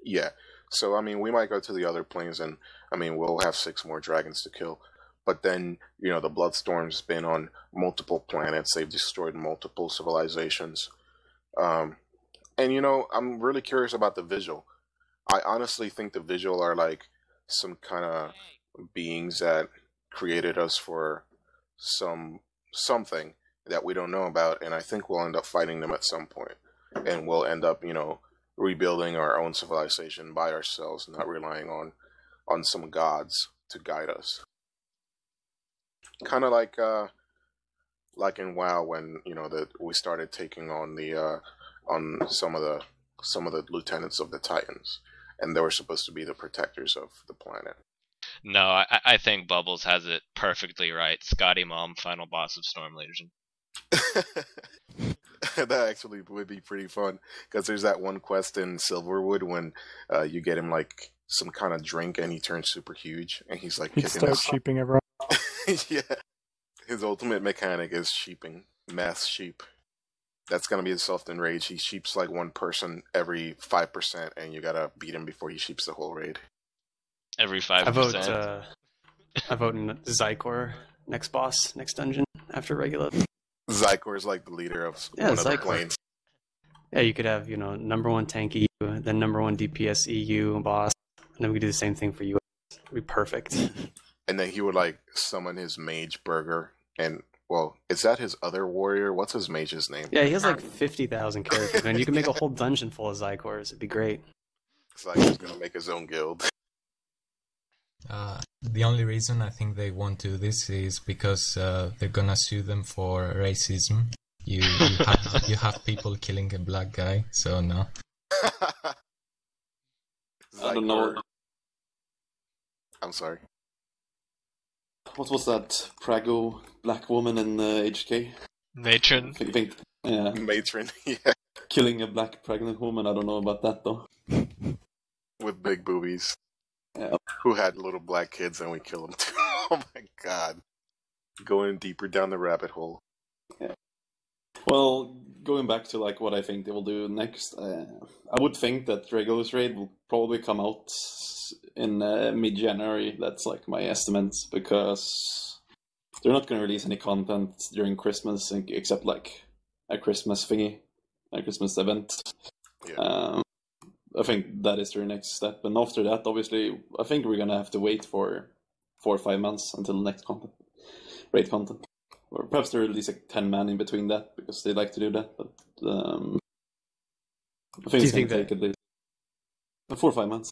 Yeah. So, I mean, we might go to the other planes, and, I mean, we'll have 6 more dragons to kill. But then, the Bloodstorm's been on multiple planets. They've destroyed multiple civilizations. And, I'm really curious about the Vigil. I honestly think the Vigil are, like, some kind of beings that created us for something that we don't know about, and I think we'll end up fighting them at some point, and we'll end up rebuilding our own civilization by ourselves, not relying on some gods to guide us. Kind of like in WoW, when we started taking on on some of the lieutenants of the Titans, and they were supposed to be the protectors of the planet. No, I think Bubbles has it perfectly right. Scotty Mom, final boss of Storm Legion. That actually would be pretty fun, because there's that one quest in Silverwood when you get him like some kind of drink and he turns super huge and he's like he starts sheeping everyone. Yeah, his ultimate mechanic is sheeping, mass sheep. That's gonna be his self-enrage. He sheeps like one person every 5%, and you gotta beat him before he sheeps the whole raid. Every 5%. I vote in Zykor, next boss, next dungeon after Regulus. Zykor is like the leader of one of the planes. Yeah, you could have, number 1 tank EU, then number 1 DPS EU boss, and then we could do the same thing for US. It'd be perfect. And then he would like summon his mage Burger, and well, is that his other warrior? What's his mage's name? Yeah, he has like 50,000 characters, man. You can make a whole dungeon full of Zykors. It'd be great. It's like he's gonna make his own guild. The only reason I think they won't do this is because they're gonna sue them for racism. You have people killing a black guy, so no. I don't know. I'm sorry. What was that Prago black woman in HK? Matron. Yeah. Matron, yeah. Killing a black pregnant woman, I don't know about that though. With big boobies. Yeah. Who had little black kids and we kill them too. Oh my god. Going deeper down the rabbit hole. Yeah. Well, going back to like what I think they will do next, I would think that Regulus Raid will probably come out in mid-January. That's like my estimate, because they're not going to release any content during Christmas except like a Christmas thingy, a Christmas event. Yeah. I think that is their next step, and after that, obviously, I think we're gonna have to wait for 4 or 5 months until the next content, raid content, or perhaps they release like 10 man in between that because they like to do that. But I think it's gonna take at least 4 or 5 months.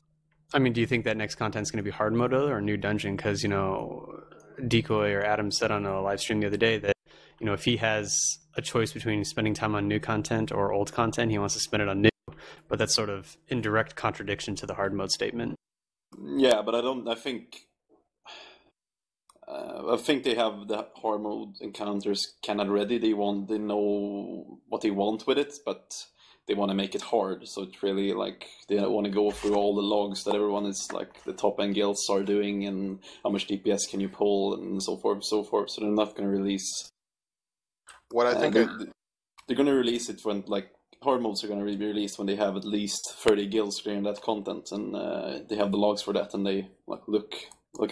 I mean, do you think that next content's going to be hard mode or a new dungeon? Because, you know, Decoy or Adam said on a live stream the other day that, you know, if he has a choice between spending time on new content or old content, he wants to spend it on new. But that's sort of in direct contradiction to the hard mode statement. Yeah, but I think they have the hard mode encounters kind of ready. They know what they want with it, but they want to make it hard. So it's really like they don't want to go through all the logs that everyone is like the top end guilds are doing, and how much DPS can you pull, and so forth, so forth. So they're not going to release. What I think they're going to release it when like. Hard modes are going to be released when they have at least 30 guilds clearing that content, and they have the logs for that, and they like look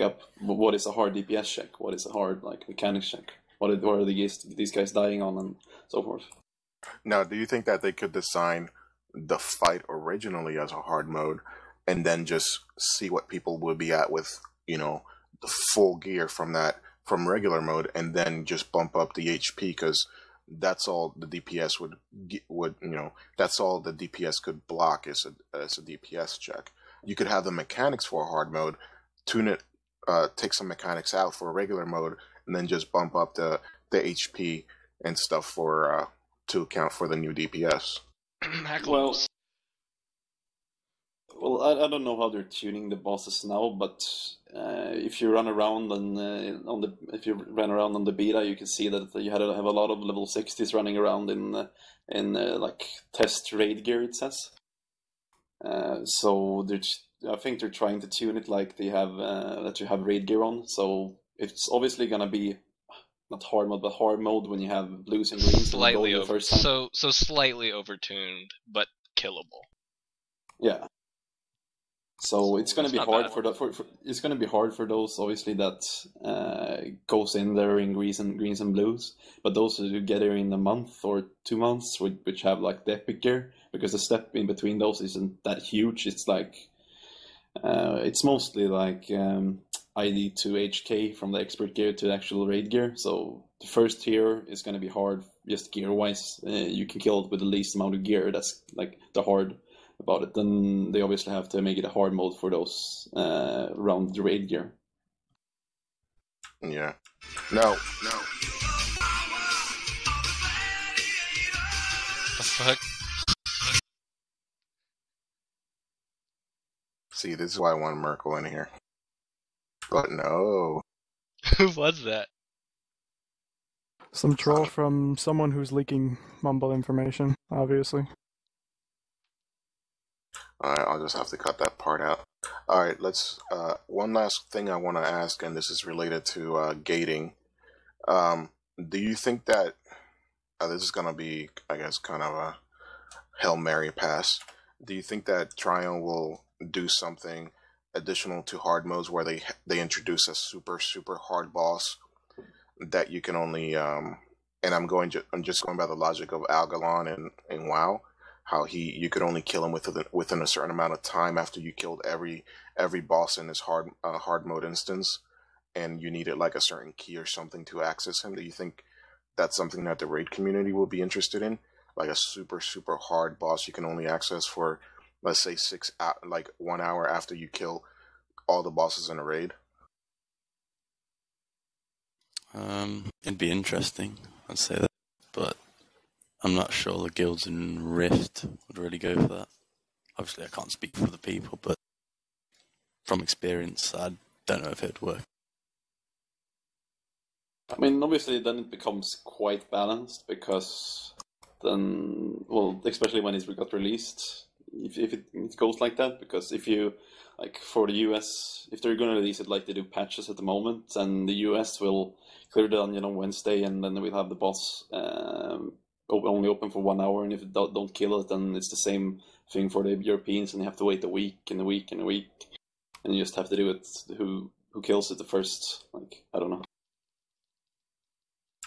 up what is a hard DPS check, what is a hard like mechanics check, what are these guys dying on, and so forth. Now, do you think that they could design the fight originally as a hard mode, and then just see what people would be at with, you know, the full gear from regular mode, and then just bump up the HP because that's all the DPS would you know, that's all the DPS could block is a DPS check. You could have the mechanics for a hard mode, tune it, take some mechanics out for a regular mode, and then just bump up the HP and stuff for to account for the new DPS. Well, I don't know how they're tuning the bosses now, but if you run around on the beta, you can see that you have a lot of level 60s running around in like test raid gear. It says. So I think they're trying to tune it like they have that you have raid gear on. So it's obviously gonna be not hard mode, but hard mode when you have blues and greens. Slightly over, so slightly overtuned, but killable. Yeah. So it's going to be hard it's going to be hard for those obviously that goes in there in greens and blues, but those who get there in a month or 2 months, which have like the epic gear, because the step in between those isn't that huge. It's like it's mostly like ID to HK from the expert gear to the actual raid gear. So the first tier is going to be hard just gear wise. You can kill it with the least amount of gear. That's like the hard about it. Then they obviously have to make it a hard mode for those around the raid gear. Yeah. No. The fuck? See, this is why I want Merkel in here. But no. Who was that? Some troll from someone who's leaking mumble information, obviously. Alright, I'll just have to cut that part out. Alright, let's, one last thing I want to ask, and this is related to gating. Do you think that, this is going to be, I guess, kind of a Hail Mary pass. Do you think that Trion will do something additional to hard modes where they introduce a super hard boss that you can only, and I'm just going by the logic of Algalon and WoW, how you could only kill him within a certain amount of time after you killed every boss in his hard mode instance, and you needed like a certain key or something to access him. Do you think that's something that the raid community will be interested in, like a super hard boss you can only access for, let's say 1 hour after you kill all the bosses in a raid? It'd be interesting, I'd say that, but I'm not sure the guilds in Rift would really go for that. Obviously, I can't speak for the people, but from experience, I don't know if it'd work. I mean, obviously, then it becomes quite balanced, because then, well, especially when it got released, if it goes like that, because if you, like, for the US, if they're going to release it like they do patches at the moment, and the US will clear the dungeon on Wednesday, and then we'll have the boss only open for 1 hour, and if it don't kill it, then it's the same thing for the Europeans, and you have to wait a week and a week and a week, and you just have to do it. Who kills it the first? Like, I don't know.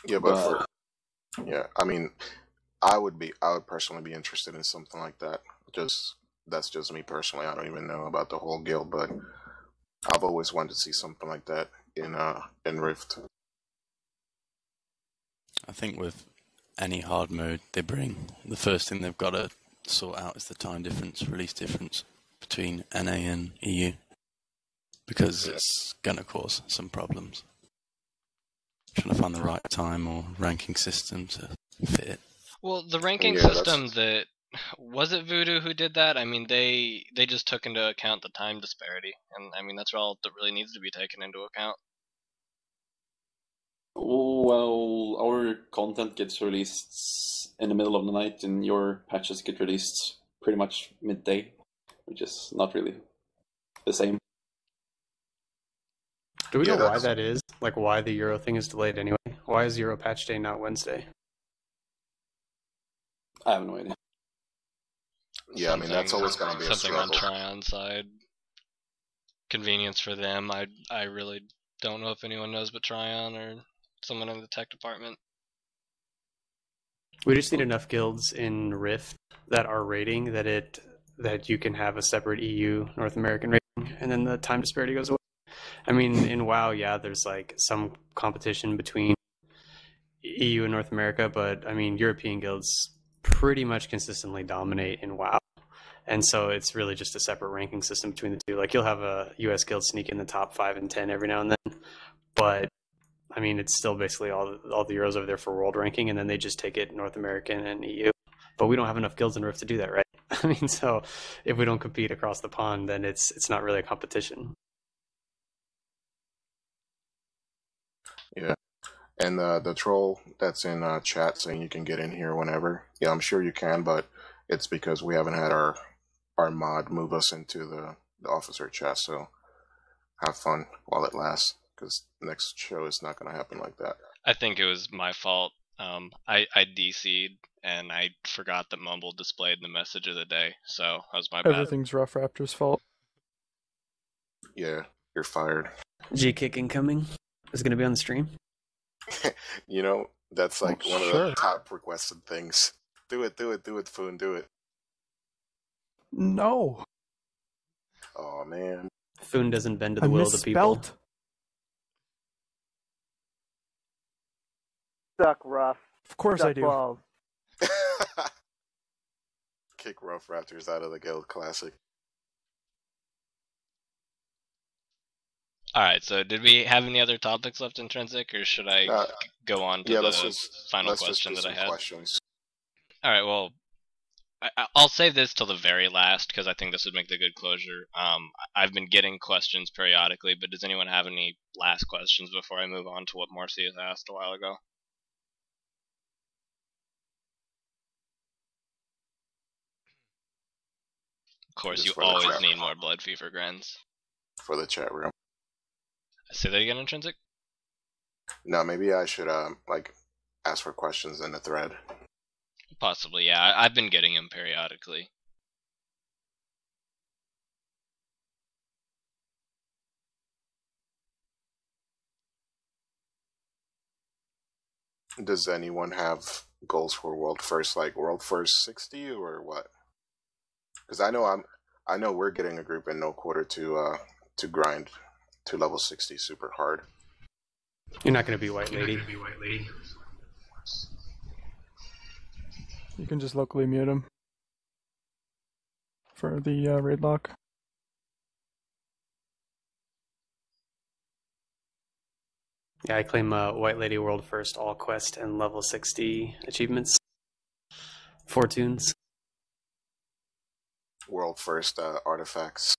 Yeah, but yeah, I mean, I would personally be interested in something like that. That's just me personally. I don't even know about the whole guild, but I've always wanted to see something like that in Rift. I think with any hard mode they bring, the first thing they've got to sort out is the time difference, release difference between NA and EU, because it's going to cause some problems. Trying to find the right time or ranking system to fit it. Well, the ranking system that was it Voodoo who did that? I mean, they just took into account the time disparity, and I mean that's all that really needs to be taken into account. Well, our content gets released in the middle of the night, and your patches get released pretty much midday, which is not really the same. Do we know why that is? Like, why the Euro thing is delayed anyway? Why is Euro patch day not Wednesday? I have no idea. Yeah, I mean, that's always going to be a something struggle. on Tryon side. Convenience for them. I really don't know if anyone knows but Tryon or someone in the tech department. We just need enough guilds in Rift that are rating that you can have a separate EU North American rating, and then the time disparity goes away. I mean, in WoW, yeah, there's like some competition between EU and North America, but I mean, European guilds pretty much consistently dominate in WoW. And so it's really just a separate ranking system between the two. Like, you'll have a US guild sneak in the top 5 and 10 every now and then, but I mean, it's still basically all the Euros over there for world ranking, and then they just take it North American and EU. But we don't have enough guilds in Rift to do that, right? I mean, so if we don't compete across the pond, then it's not really a competition. Yeah. And the troll that's in chat saying you can get in here whenever. Yeah, I'm sure you can, but it's because we haven't had our mod move us into the officer chat, so have fun while it lasts, because next show is not going to happen like that. I think it was my fault. I DC'd and I forgot that Mumble displayed the message of the day, so that was my bad. Everything's RoughRaptors' fault. Yeah, you're fired. G-Kick incoming is going to be on the stream. You know, that's like one of the top requested things. Do it, Foon, do it. No. Oh, man. Foon doesn't bend to the will of the people. Suck rough. Of course I do. Balls. Kick RoughRaptors out of the Guild Classic. Alright, so did we have any other topics left intrinsic, or should I go on to the final question that I had? Alright, well, I'll save this till the very last, because I think this would make the good closure. I've been getting questions periodically, but does anyone have any last questions before I move on to what Marcius asked a while ago? Of course, you always need more blood fee for Grens. For the chat room. Say that again, Intrinsic? No, maybe I should ask for questions in the thread. Possibly, yeah. I've been getting them periodically. Does anyone have goals for World First, like World First 60 or what? Because I know we're getting a group in no quarter to grind to level 60 super hard. You're not going to be White Lady. You can just locally mute him for the RaidLock. Yeah, I claim White Lady World First All Quest and level 60 achievements. Fortunes. World First Artifacts.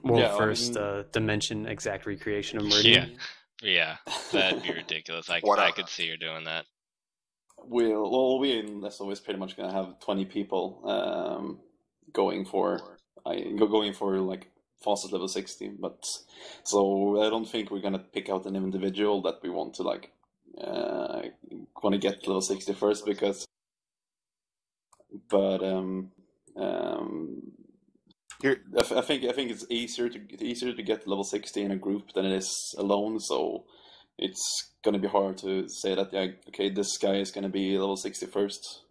World First Dimension Exact Recreation of Meridian. Yeah, that'd be ridiculous. I could see you doing that. We in Lesso is pretty much going to have 20 people going for like fastest level 60, but so I don't think we're going to pick out an individual that we want to like want to get level 60 first because, but Here, I think it's easier to get level 60 in a group than it is alone. So it's gonna be hard to say that, yeah, okay, this guy is gonna be level 60 first.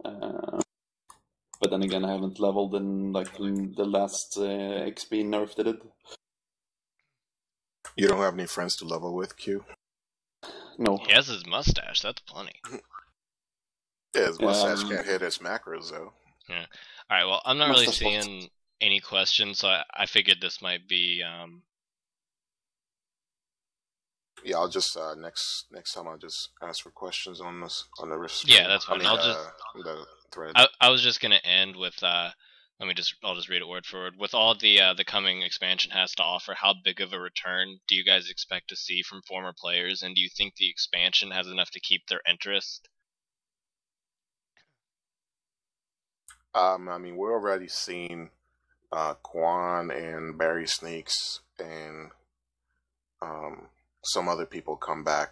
But then again, I haven't leveled in like the last XP nerf did it. you don't have any friends to level with, Q? No. He has his mustache. That's plenty. Yeah, his mustache can't hit his macros though. Yeah. All right. Well, I'm not really Mustache box. seeing any questions, so I figured this might be. Yeah, I'll just next time I'll just ask for questions on this on the risk. Yeah, that's fine. I'll just the thread. I was just gonna end with I'll just read it word for word. With all the coming expansion has to offer, how big of a return do you guys expect to see from former players, and do you think the expansion has enough to keep their interest? I mean, we're already seeing Quan and Barry Sneaks and some other people come back,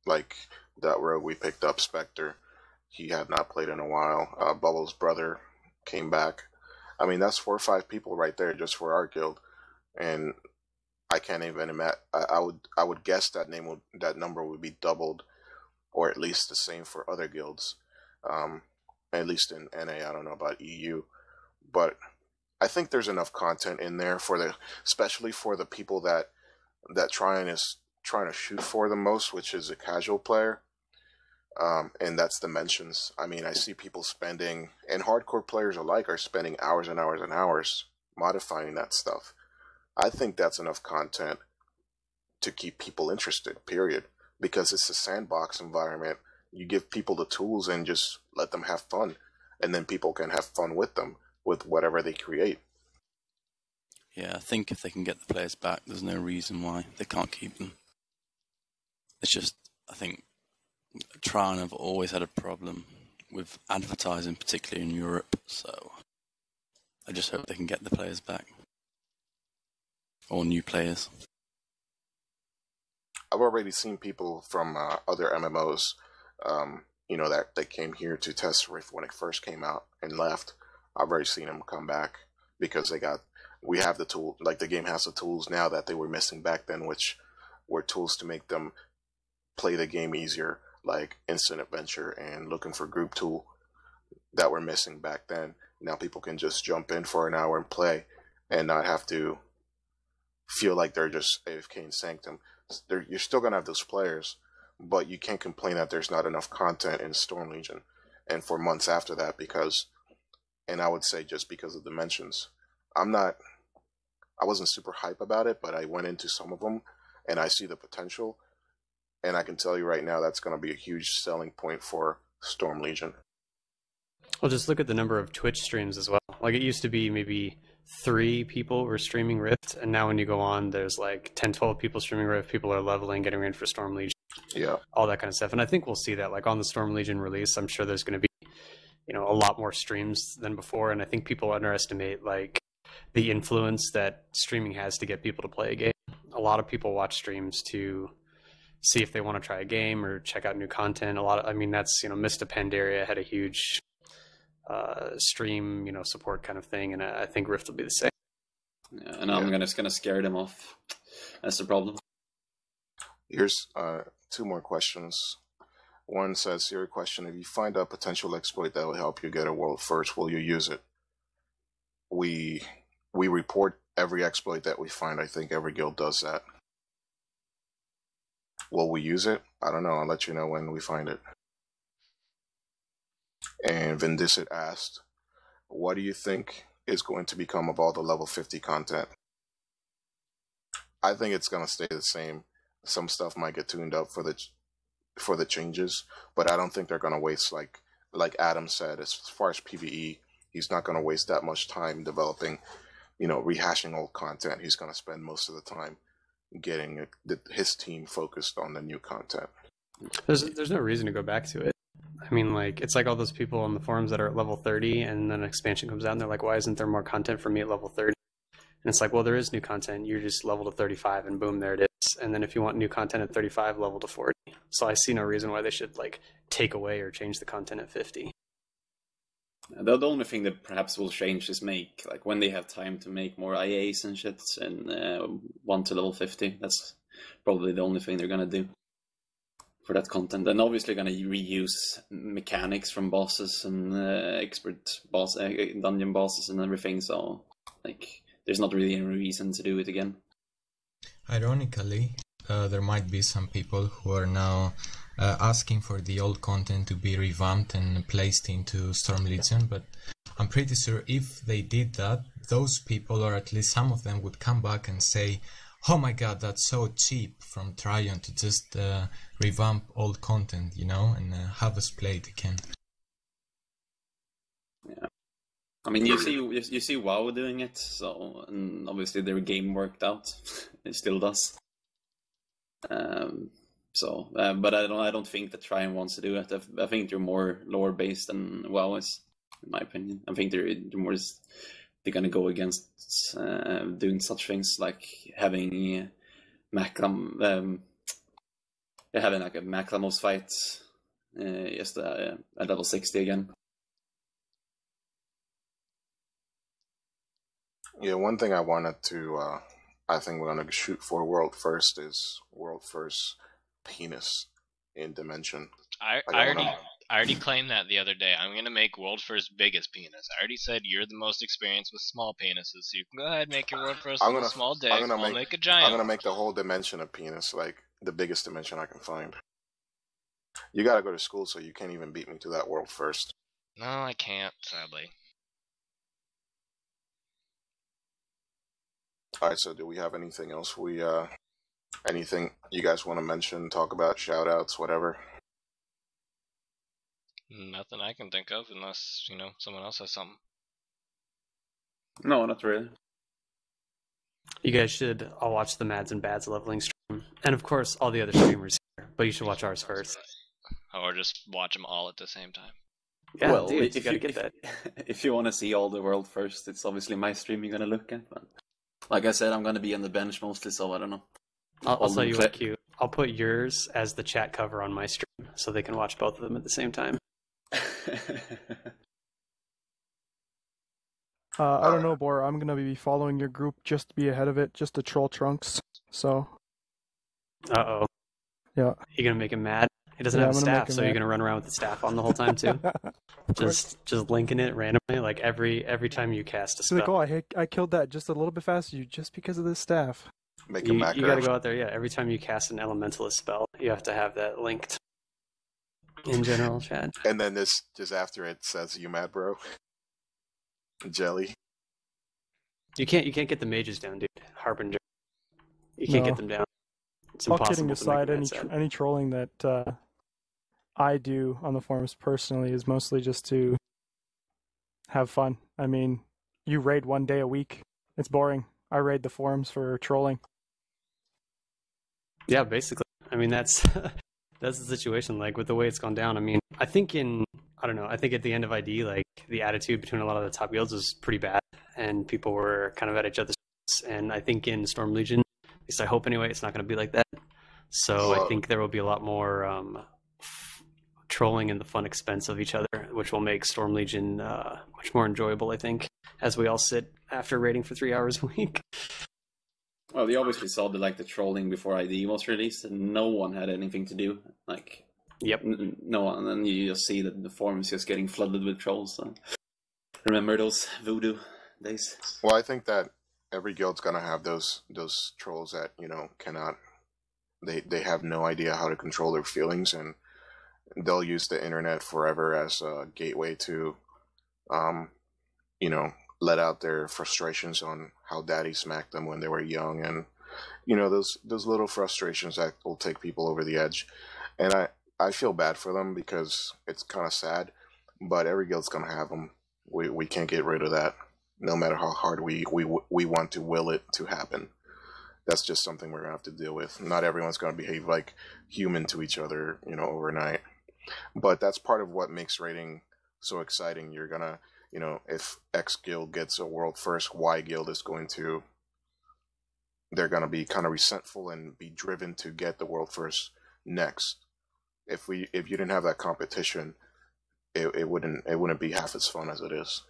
like that rogue we picked up, Spectre. He had not played in a while. Bubbles' brother came back. I mean, that's 4 or 5 people right there just for our guild, and I can't even imagine. I would guess that number would be doubled, or at least the same for other guilds. At least in NA, I don't know about EU, but I think there's enough content in there especially for the people that trying to shoot for the most, which is a casual player. And that's dimensions. I mean, I see people spending, and hardcore players alike are spending hours and hours and hours modifying that stuff. I think that's enough content to keep people interested, period. Because it's a sandbox environment. You give people the tools and just let them have fun. And then people can have fun with them, with whatever they create. Yeah, I think if they can get the players back, there's no reason why they can't keep them. It's just, I think, Tron have always had a problem with advertising, particularly in Europe, so I just hope they can get the players back. Or new players. I've already seen people from other MMOs, that they came here to test Rift when it first came out and left. I've already seen them come back because we have the tool, like the game has the tools now that they were missing back then, which were tools to make them play the game easier, like instant adventure and looking for group tool that were missing back then. Now people can just jump in for an hour and play and not have to feel like they're just AFK in Sanctum. You're still going to have those players, but you can't complain that there's not enough content in Storm Legion. And for months after that, and I would say just because of dimensions. I wasn't super hype about it, but I went into some of them and I see the potential. And I can tell you right now, that's going to be a huge selling point for Storm Legion. Well, just look at the number of Twitch streams as well. Like, it used to be maybe 3 people were streaming Rift, and now when you go on, there's like 10, 12 people streaming Rift. People are leveling, getting ready for Storm Legion. Yeah. All that kind of stuff. And I think we'll see that, like, on the Storm Legion release, I'm sure there's going to be, a lot more streams than before. And I think people underestimate, like, the influence that streaming has to get people to play a game. A lot of people watch streams to see if they want to try a game or check out new content. That's, Mista Pandaria had a huge stream, support kind of thing, and I think Rift will be the same. Yeah, and I'm just gonna scare them off. That's the problem. Here's 2 more questions. One says, here a question: if you find a potential exploit that will help you get a world first, will you use it? We report every exploit that we find. I think every guild does that. Will we use it? I don't know. I'll let you know when we find it. And Vindicit asked, what do you think is going to become of all the level 50 content? I think it's going to stay the same. Some stuff might get tuned up for the changes, but I don't think they're going to waste, like Adam said, as far as PvE, he's not going to waste that much time developing, rehashing old content. He's going to spend most of the time getting his team focused on the new content. There's no reason to go back to it. I mean, like, it's like all those people on the forums that are at level 30 and then an expansion comes out and they're like, why isn't there more content for me at level 30? And it's like, well, there is new content. You're just level to 35 and boom, there it is. and then if you want new content at 35, level to 40. So I see no reason why they should like take away or change the content at 50. The only thing that perhaps will change is like when they have time to make more IAs and shit and 1 to level 50. That's probably the only thing they're gonna do for that content. And obviously gonna reuse mechanics from bosses and expert boss dungeon bosses and everything. So like, there's not really any reason to do it again. Ironically, there might be some people who are now asking for the old content to be revamped and placed into Storm Legion, but I'm pretty sure if they did that, those people, or at least some of them, would come back and say, oh my god, that's so cheap from Tryon to just revamp old content, you know, and have us play it again. Yeah. I mean, you see WoW doing it, so, and obviously their game worked out. It still does. But I don't think that Tryon wants to do it. I think they're more lore based than WoW is, in my opinion. I think they're gonna go against doing such things like having having like a Maclamos fight just at level 60 again. Yeah, one thing I wanted to, I think we're going to shoot for world first is world first penis in Dimension. I already claimed that the other day. I'm going to make world first biggest penis. I already said you're the most experienced with small penises, so you can go ahead and make your world first with a small dick. I'll make a giant. I'm going to make the whole dimension a penis, like the biggest dimension I can find. You got to go to school, so you can't even beat me to that world first. No, I can't, sadly. Alright, so do we have anything else anything you guys want to mention, talk about, shout outs, whatever? Nothing I can think of, unless, you know, someone else has something. No, not really. You guys should all watch the Mads and Bads leveling stream. And of course, all the other streamers here. But you should watch ours first. Or just watch them all at the same time. Yeah, well, dude, if you get that. If you want to see all the world first, it's obviously my stream you're going to look at. But like I said, I'm going to be on the bench mostly, so I don't know. I'll tell you what, Q. I'll put yours as the chat cover on my stream, so they can watch both of them at the same time. I don't know, Bohr. I'm gonna be following your group just to be ahead of it, just to troll Trunks. So. Uh-oh. Yeah. You're gonna make him mad? He doesn't have a staff, so you're gonna run around with the staff on the whole time too? just linking it randomly, like every time you cast a spell. Like, oh, I killed that just a little bit faster, just because of this staff. Make him macro. You gotta go out there, yeah. Every time you cast an elementalist spell, you have to have that linked in general chat. And then this, just after it says, you mad, bro? Jelly. You can't get the mages down, dude. Harbinger. You can't get them down. It's all impossible. Kidding aside, any trolling that I do on the forums personally is mostly just to have fun. I mean, you raid 1 day a week. It's boring. I raid the forums for trolling. Yeah, basically. I mean, that's that's the situation. Like, with the way it's gone down, I mean, I think at the end of ID, like, the attitude between a lot of the top guilds was pretty bad, and people were kind of at each other's throats. And I think in Storm Legion, at least I hope anyway, it's not going to be like that. So I think there will be a lot more trolling and the fun expense of each other, which will make Storm Legion much more enjoyable, I think, as we all sit after raiding for 3 hours a week. Well, you obviously saw the trolling before ID was released, and no one had anything to do. Like, yep, no one. And then you just see that the forums just getting flooded with trolls. So. Remember those voodoo days? Well, I think that every guild's gonna have those trolls that, you know, cannot. They have no idea how to control their feelings, and they'll use the internet forever as a gateway to, you know, let out their frustrations on how daddy smacked them when they were young, and, you know, those little frustrations that will take people over the edge. And I feel bad for them because it's kind of sad, but every guild's gonna have them. We can't get rid of that, no matter how hard we want to will it to happen. That's just something we're gonna have to deal with. Not everyone's gonna behave like human to each other, you know, overnight. But that's part of what makes raiding so exciting. You're gonna, you know, if X guild gets a world first, Y guild is going to they're going to be kind of resentful and be driven to get the world first next. If you didn't have that competition, it wouldn't be half as fun as it is.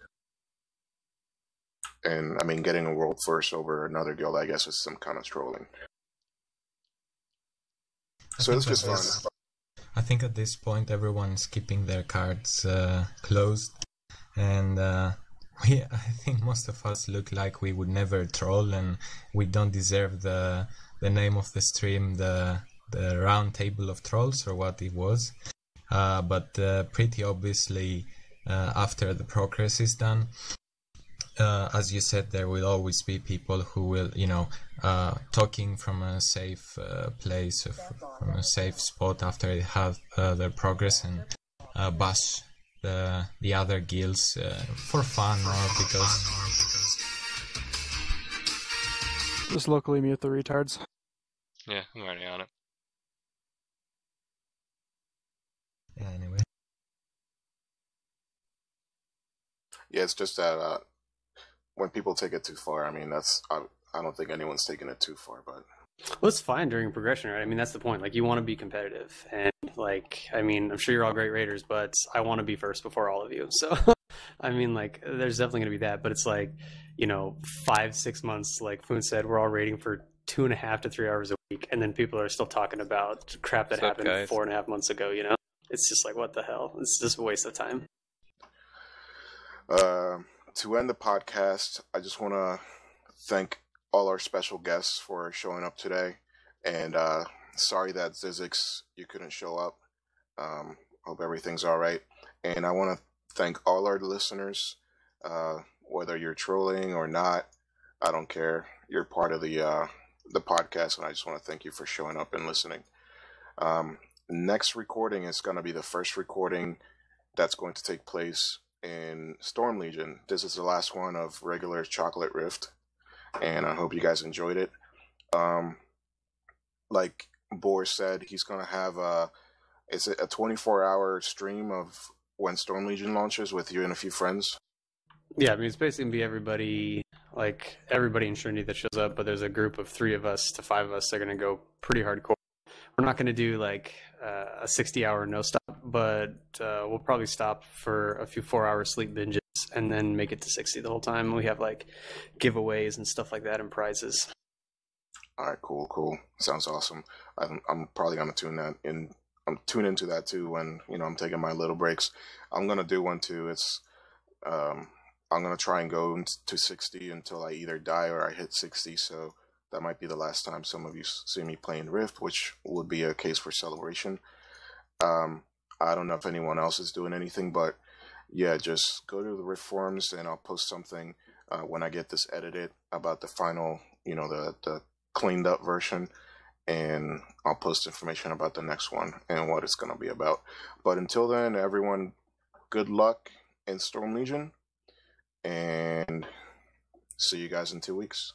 And I mean, getting a world first over another guild, I guess, is some kind of trolling. So it's just fun. I think at this point everyone's keeping their cards closed, and I think most of us look like we would never troll, and we don't deserve the name of the stream, the round table of trolls, or what it was. But pretty obviously, after the progress is done, as you said, there will always be people who will, talking from a safe place, from a safe spot after they have their progress, and bash the other guilds for fun or because. Just locally mute the retards. Yeah, I'm already on it. Yeah, anyway. Yeah, it's just that when people take it too far, I mean, I don't think anyone's taking it too far, but. Well, it's fine during progression, right? I mean, that's the point. Like, you want to be competitive. And, like, I mean, I'm sure you're all great raiders, but I want to be first before all of you. So, I mean, like, there's definitely going to be that. But it's like, 5-6 months, like Foon said, we're all raiding for 2.5 to 3 hours a week. And then people are still talking about crap that happened 4.5 months ago, It's just like, what the hell? It's just a waste of time. To end the podcast, I just want to thank all our special guests for showing up today. And sorry that Zizix, you couldn't show up. Hope everything's all right. And I want to thank all our listeners, whether you're trolling or not. I don't care. You're part of the podcast, and I just want to thank you for showing up and listening. Next recording is going to be the first recording that's going to take place in Storm Legion. This is the last one of regular Chocolate Rift, and I hope you guys enjoyed it. Like Bohr said, he's going to have a 24-hour stream of when Storm Legion launches with you and a few friends. Yeah, I mean, it's basically going to be everybody in Trinity that shows up, but there's a group of 3 of us to 5 of us that are going to go pretty hardcore. We're not going to do like a 60-hour no stop, but we'll probably stop for a few 4-hour sleep binges and then make it to 60 the whole time. We have like giveaways and stuff like that and prizes. All right, cool. Sounds awesome. I'm probably going to tune in. I'm tuning into that too when I'm taking my little breaks. I'm going to do one too. It's I'm going to try and go to 60 until I either die or I hit 60. So that might be the last time some of you see me playing Rift, which would be a case for celebration. I don't know if anyone else is doing anything, but yeah, just go to the Rift forums and I'll post something when I get this edited about the final, the cleaned up version, and I'll post information about the next one and what it's going to be about. But until then, everyone, good luck in Storm Legion, and see you guys in 2 weeks.